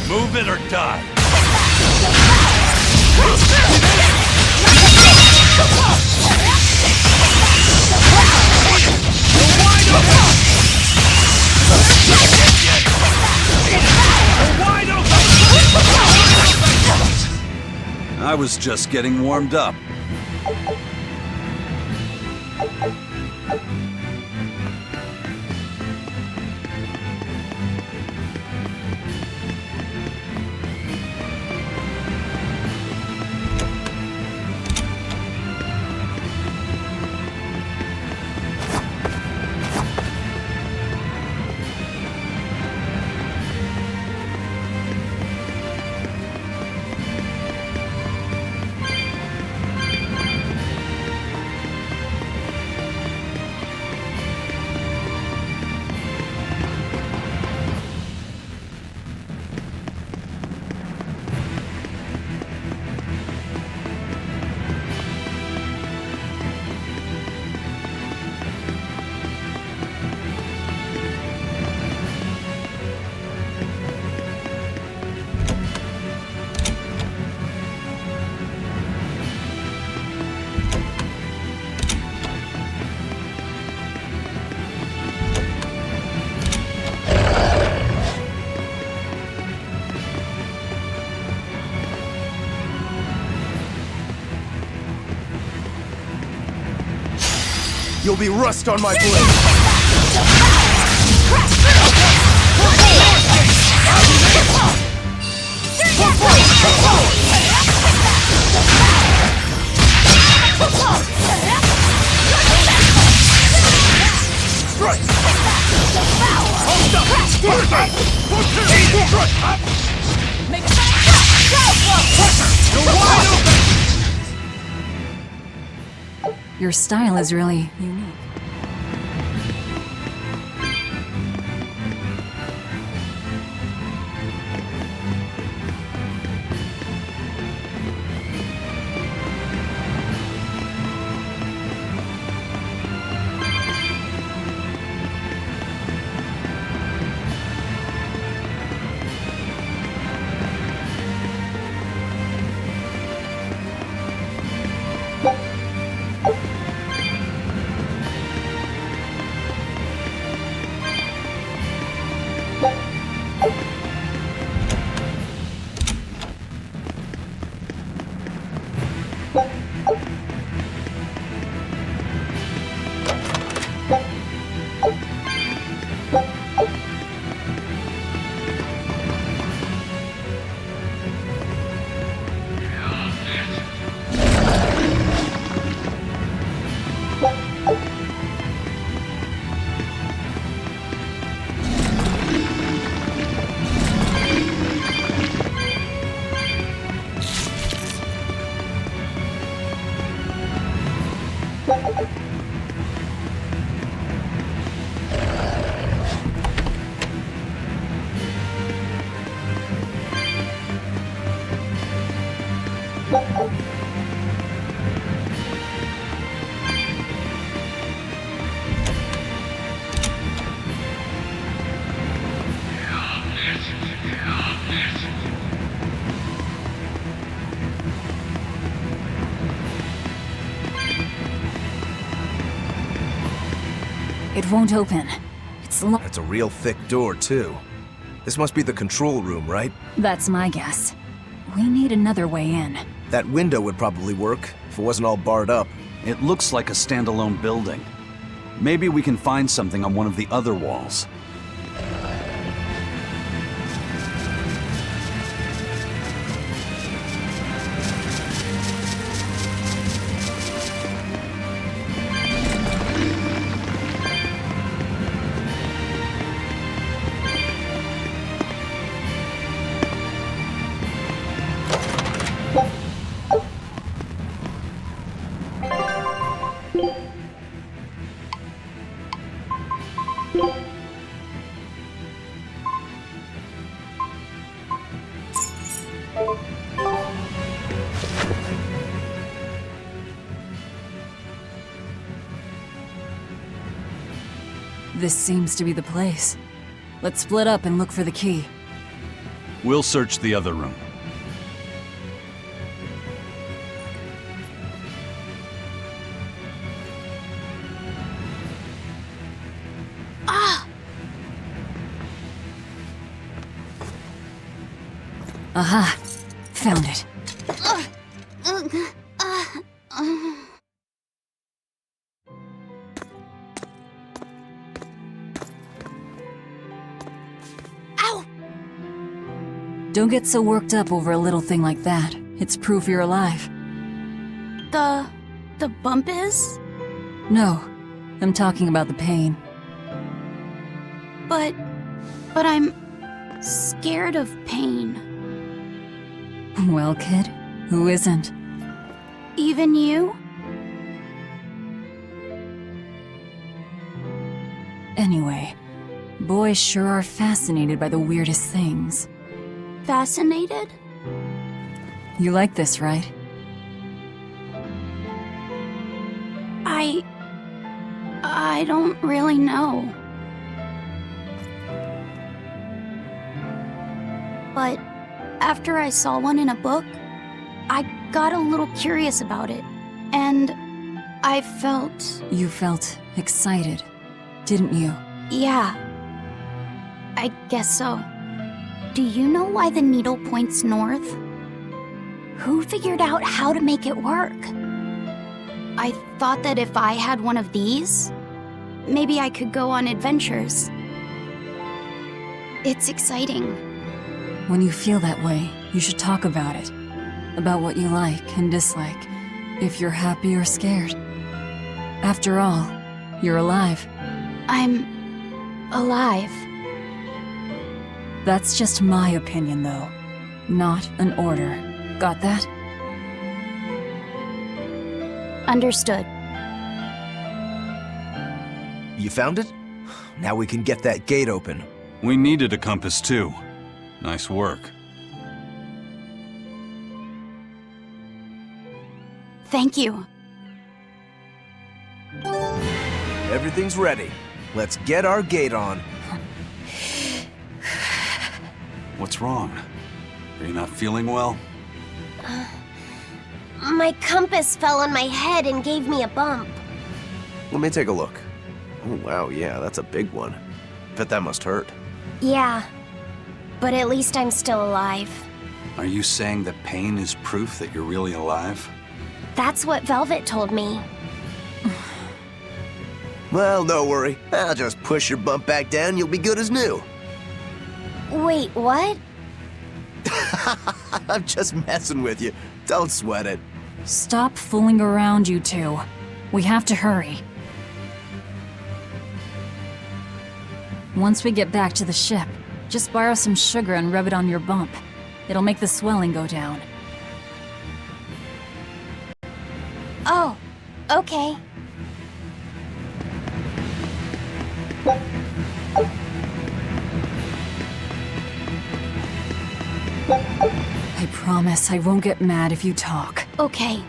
Move it or die. I was just getting warmed up. You'll be rust on my blade! Your style is really unique. It won't open. It's locked. That's a real thick door, too. This must be the control room, right? That's my guess. We need another way in. That window would probably work, if it wasn't all barred up. It looks like a standalone building. Maybe we can find something on one of the other walls. This seems to be the place. Let's split up and look for the key. We'll search the other room. Aha! Found it. Ow! Don't get so worked up over a little thing like that. It's proof you're alive. The bump is? No, I'm talking about the pain. But I'm scared of pain. Well, kid, who isn't? Even you? Anyway, boys sure are fascinated by the weirdest things. Fascinated? You like this, right? I don't really know. But after I saw one in a book, I got a little curious about it, and I felt... You felt excited, didn't you? Yeah. I guess so. Do you know why the needle points north? Who figured out how to make it work? I thought that if I had one of these, maybe I could go on adventures. It's exciting. When you feel that way, you should talk about it. About what you like and dislike, if you're happy or scared. After all, you're alive. I'm alive. That's just my opinion, though. Not an order. Got that? Understood. You found it? Now we can get that gate open. We needed a compass too. Nice work. Thank you. Everything's ready. Let's get our gate on. What's wrong? Are you not feeling well? My compass fell on my head and gave me a bump. Let me take a look. Oh, wow, yeah, that's a big one. Bet that must hurt. Yeah, but at least I'm still alive. Are you saying that pain is proof that you're really alive? That's what Velvet told me. Well, don't worry. I'll just push your bump back down, you'll be good as new. Wait, what? I'm just messing with you. Don't sweat it. Stop fooling around, you two. We have to hurry. Once we get back to the ship, just borrow some sugar and rub it on your bump. It'll make the swelling go down. Oh, okay. I promise I won't get mad if you talk. Okay.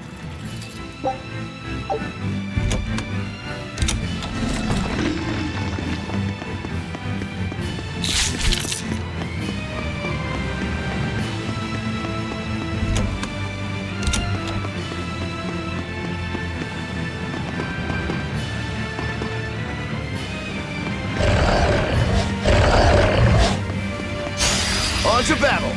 On to battle!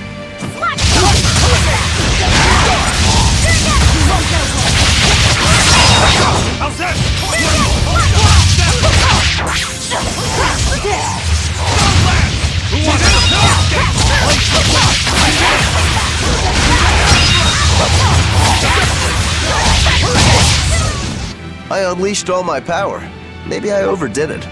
I unleashed all my power. Maybe I overdid it.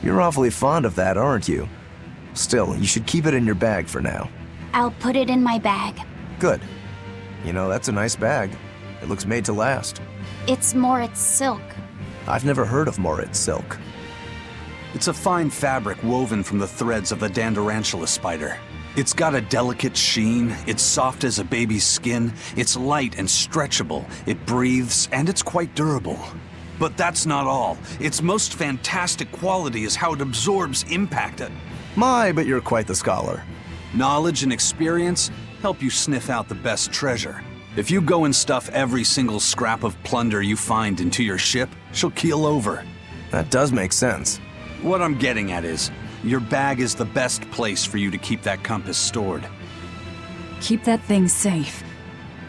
You're awfully fond of that, aren't you? Still, you should keep it in your bag for now. I'll put it in my bag. Good. You know, that's a nice bag. It looks made to last. It's Moritz silk. I've never heard of Moritz silk. It's a fine fabric woven from the threads of the Dandarantula spider. It's got a delicate sheen, it's soft as a baby's skin, it's light and stretchable, it breathes, and it's quite durable. But that's not all. Its most fantastic quality is how it absorbs impact. My, but you're quite the scholar. Knowledge and experience help you sniff out the best treasure. If you go and stuff every single scrap of plunder you find into your ship, she'll keel over. That does make sense. What I'm getting at is, your bag is the best place for you to keep that compass stored. Keep that thing safe.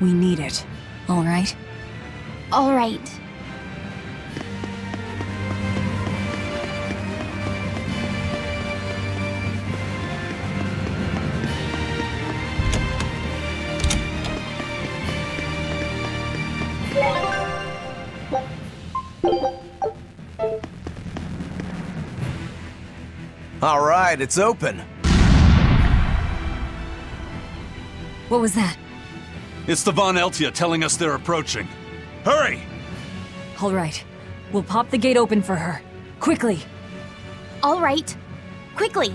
We need it. All right? All right. All right, it's open. What was that? It's the Von Eltia telling us they're approaching. Hurry! All right. We'll pop the gate open for her. Quickly! All right. Quickly.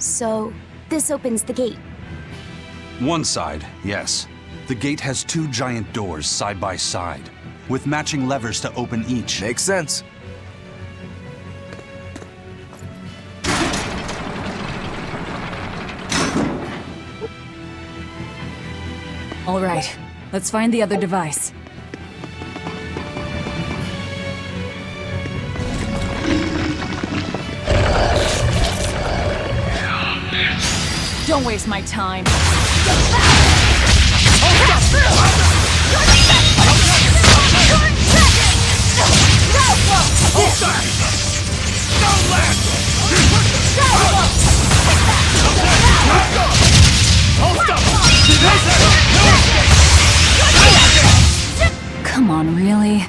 So, this opens the gate. One side, yes. The gate has 2 giant doors side by side, with matching levers to open each. Makes sense. All right, let's find the other device. Don't waste my time. Come on, really?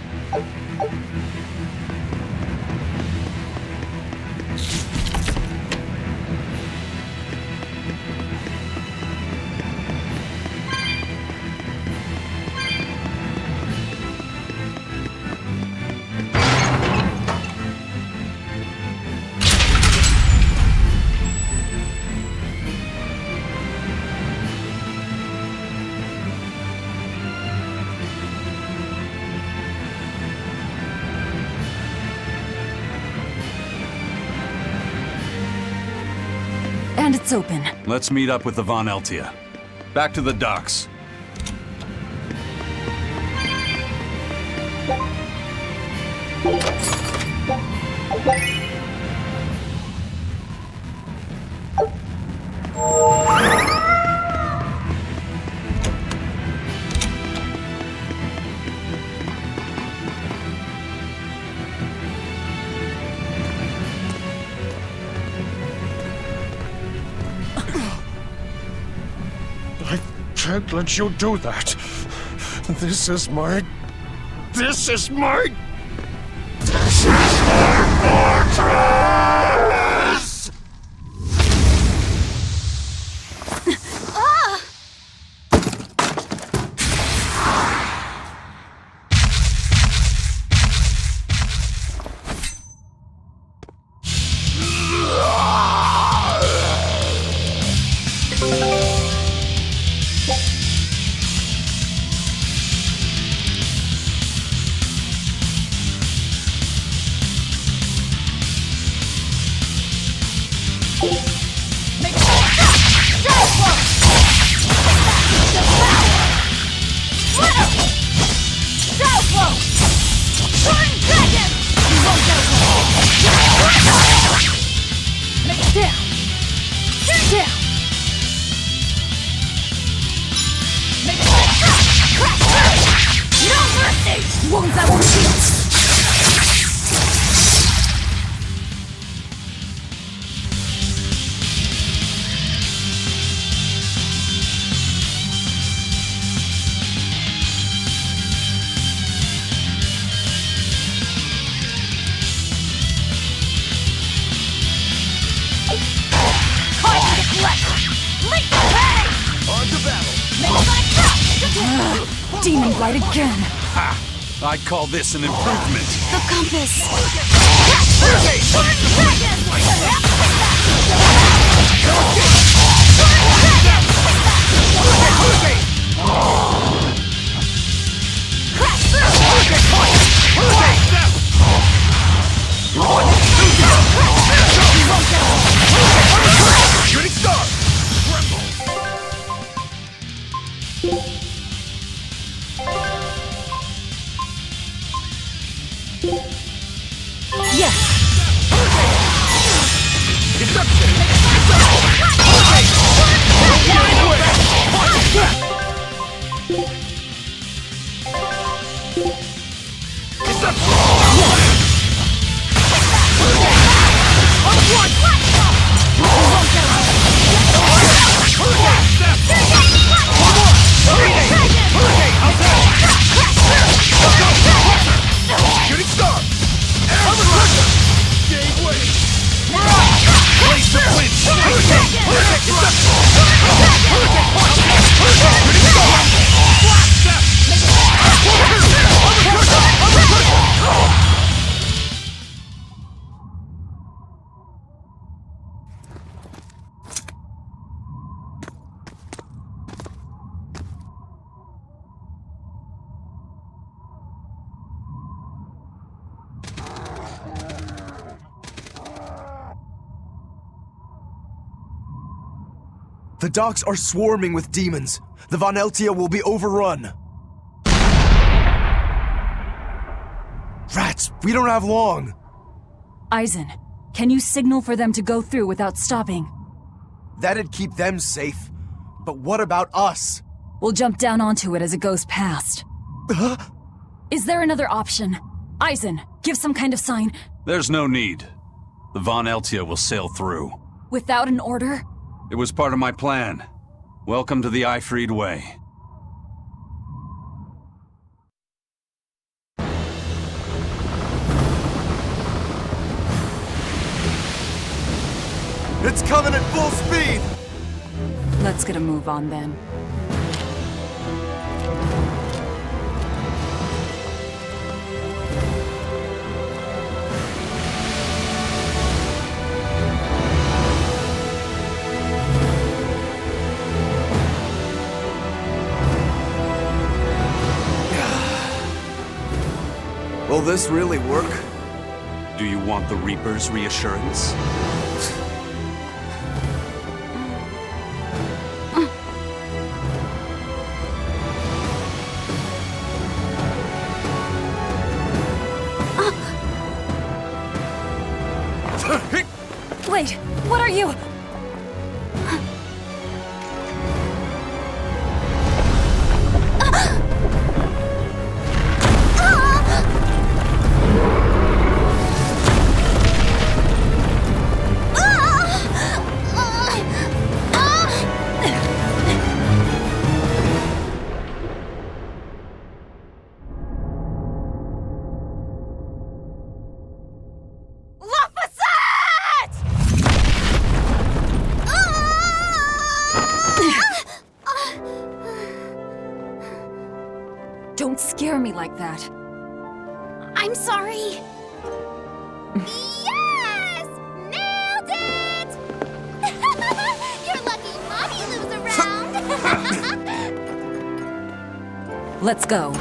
And it's open. Let's meet up with the Von Eltia. Back to the docks. I can't let you do that. This is my fortress! Demon Blight again! Ha! I'd call this an improvement. The compass! Shooting star! Shooting star! The docks are swarming with demons. The Von Eltia will be overrun. Rats, we don't have long. Eisen, can you signal for them to go through without stopping? That'd keep them safe. But what about us? We'll jump down onto it as it goes past. Is there another option? Eisen, give some kind of sign. There's no need. The Von Eltia will sail through. Without an order? It was part of my plan. Welcome to the Eifried Way. It's coming at full speed! Let's get a move on then. Will this really work? Do you want the Reaper's reassurance? Wait, what are you? Don't scare me like that. I'm sorry. Yes! Nailed it! You're lucky Mommy lives around. Let's go.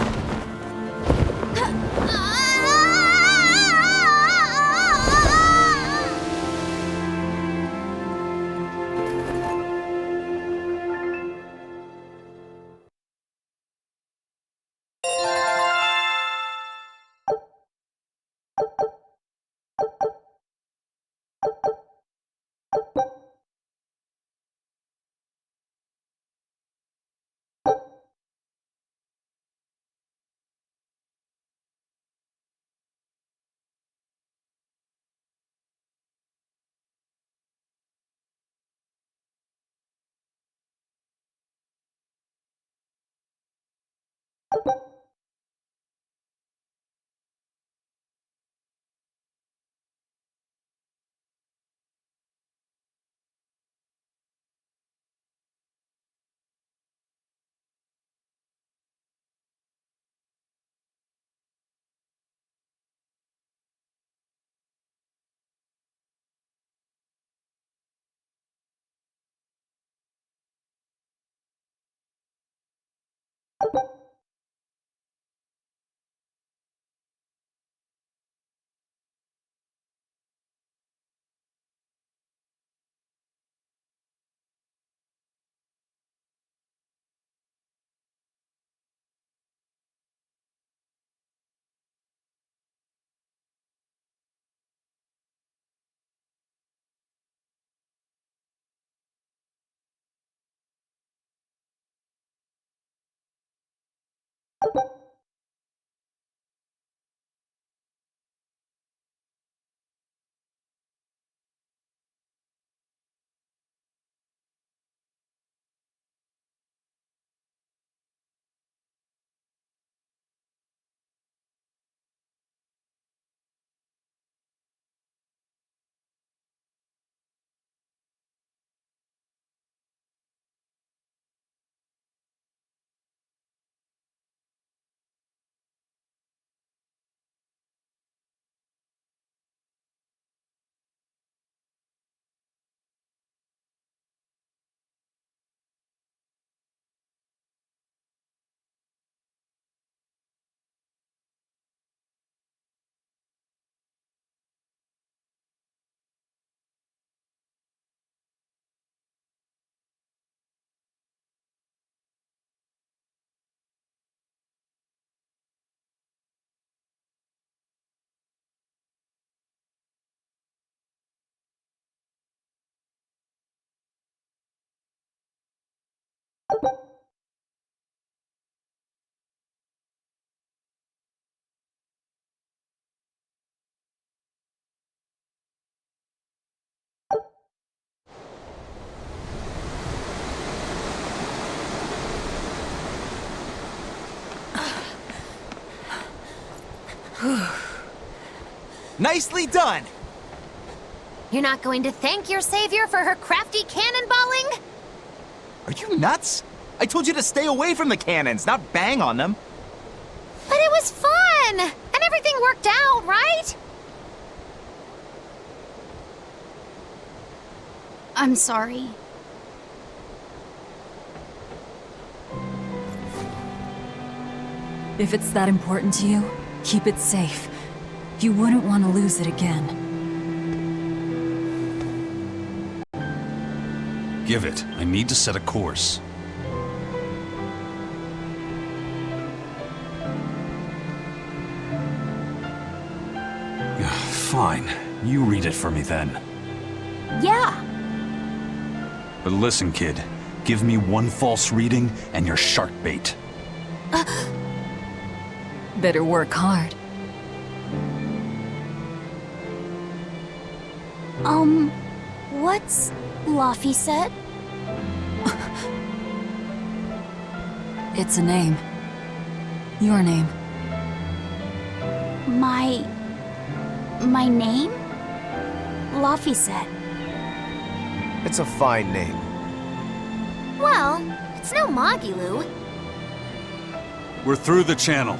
Nicely done! You're not going to thank your savior for her crafty cannonballing? Are you nuts? I told you to stay away from the cannons, not bang on them. But it was fun! And everything worked out, right? I'm sorry. If it's that important to you, keep it safe. You wouldn't want to lose it again. Give it. I need to set a course. Fine. You read it for me then. Yeah. But listen, kid. Give me one false reading and you're shark bait. Better work hard. What's Laphicet? It's a name. Your name. My name? Laphicet. It's a fine name. Well, it's no Magilu. We're through the channel.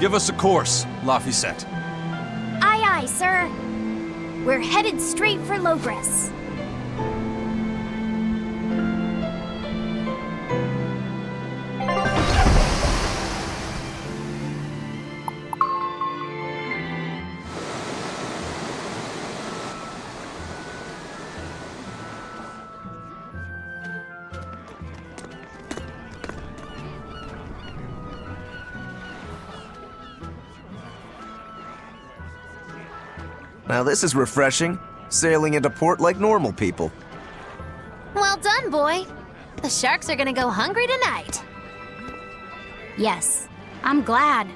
Give us a course, Laphicet. Aye, aye, sir. We're headed straight for Logres. Now this is refreshing. Sailing into port like normal people. Well done, boy. The sharks are gonna go hungry tonight. Yes, I'm glad.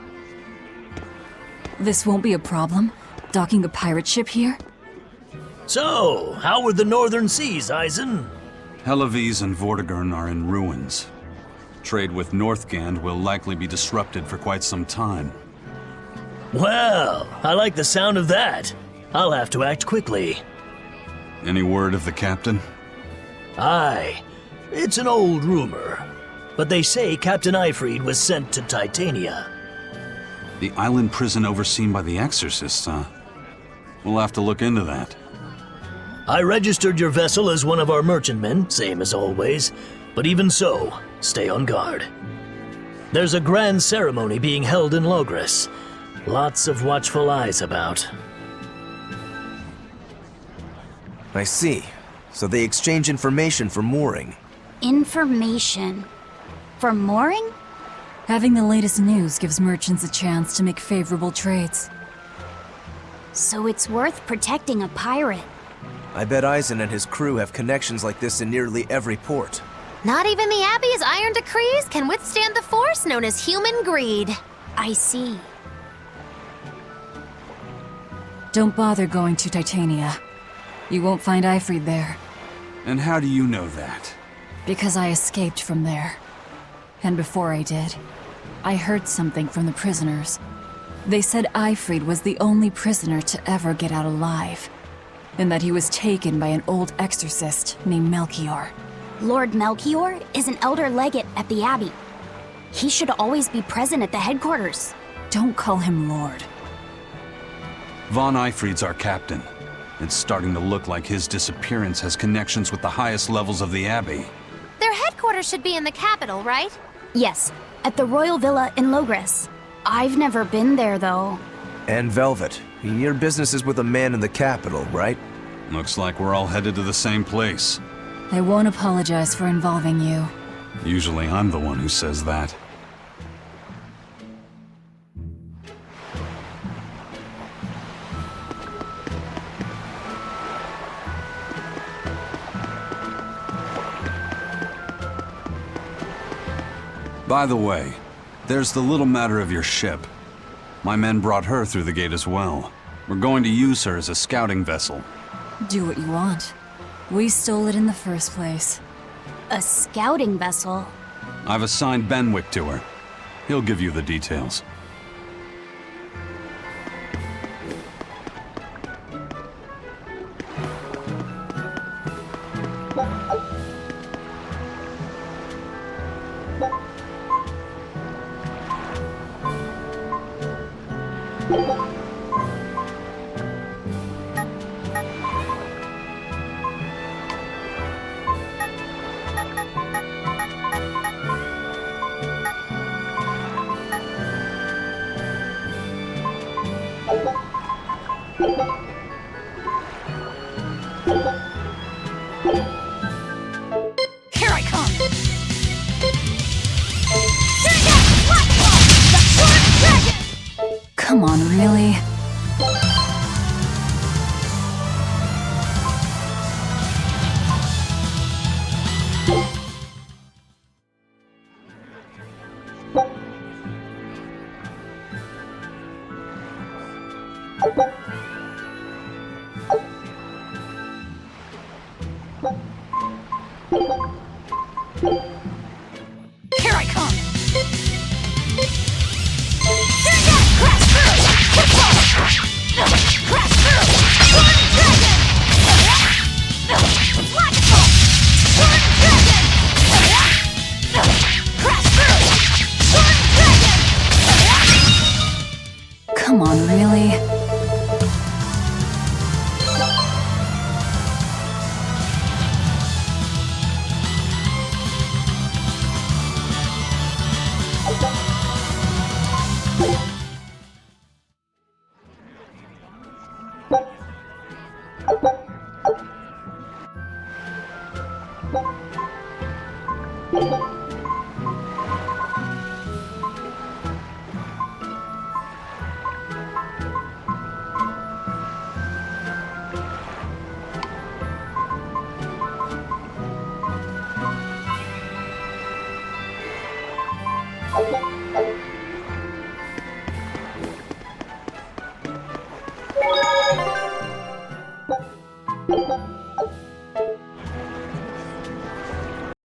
This won't be a problem. Docking a pirate ship here? So, how were the northern seas, Eisen? Helavis and Vortigern are in ruins. Trade with Northgand will likely be disrupted for quite some time. Well, I like the sound of that. I'll have to act quickly. Any word of the captain? Aye. It's an old rumor. But they say Captain Ifrid was sent to Titania. The island prison overseen by the exorcists, huh? We'll have to look into that. I registered your vessel as one of our merchantmen, same as always. But even so, stay on guard. There's a grand ceremony being held in Logres. Lots of watchful eyes about. I see. So they exchange information for mooring. Information. For mooring? Having the latest news gives merchants a chance to make favorable trades. So it's worth protecting a pirate. I bet Eisen and his crew have connections like this in nearly every port. Not even the Abbey's iron decrees can withstand the force known as human greed. I see. Don't bother going to Titania. You won't find Ifrid there. And how do you know that? Because I escaped from there. And before I did, I heard something from the prisoners. They said Ifrid was the only prisoner to ever get out alive, and that he was taken by an old exorcist named Melchior. Lord Melchior is an elder legate at the Abbey. He should always be present at the headquarters. Don't call him Lord. Von Ifrid's our captain. It's starting to look like his disappearance has connections with the highest levels of the Abbey. Their headquarters should be in the capital, right? Yes, at the Royal Villa in Logres. I've never been there, though. And Velvet, your business is with a man in the capital, right? Looks like we're all headed to the same place. I won't apologize for involving you. Usually I'm the one who says that. By the way, there's the little matter of your ship. My men brought her through the gate as well. We're going to use her as a scouting vessel. Do what you want. We stole it in the first place. A scouting vessel? I've assigned Benwick to her. He'll give you the details. Here I come! Come on, really? Here I come! Crash through! Crash through! Sword dragon! Black bolt! Sword dragon! Crash through! Sword dragon! Come on, really?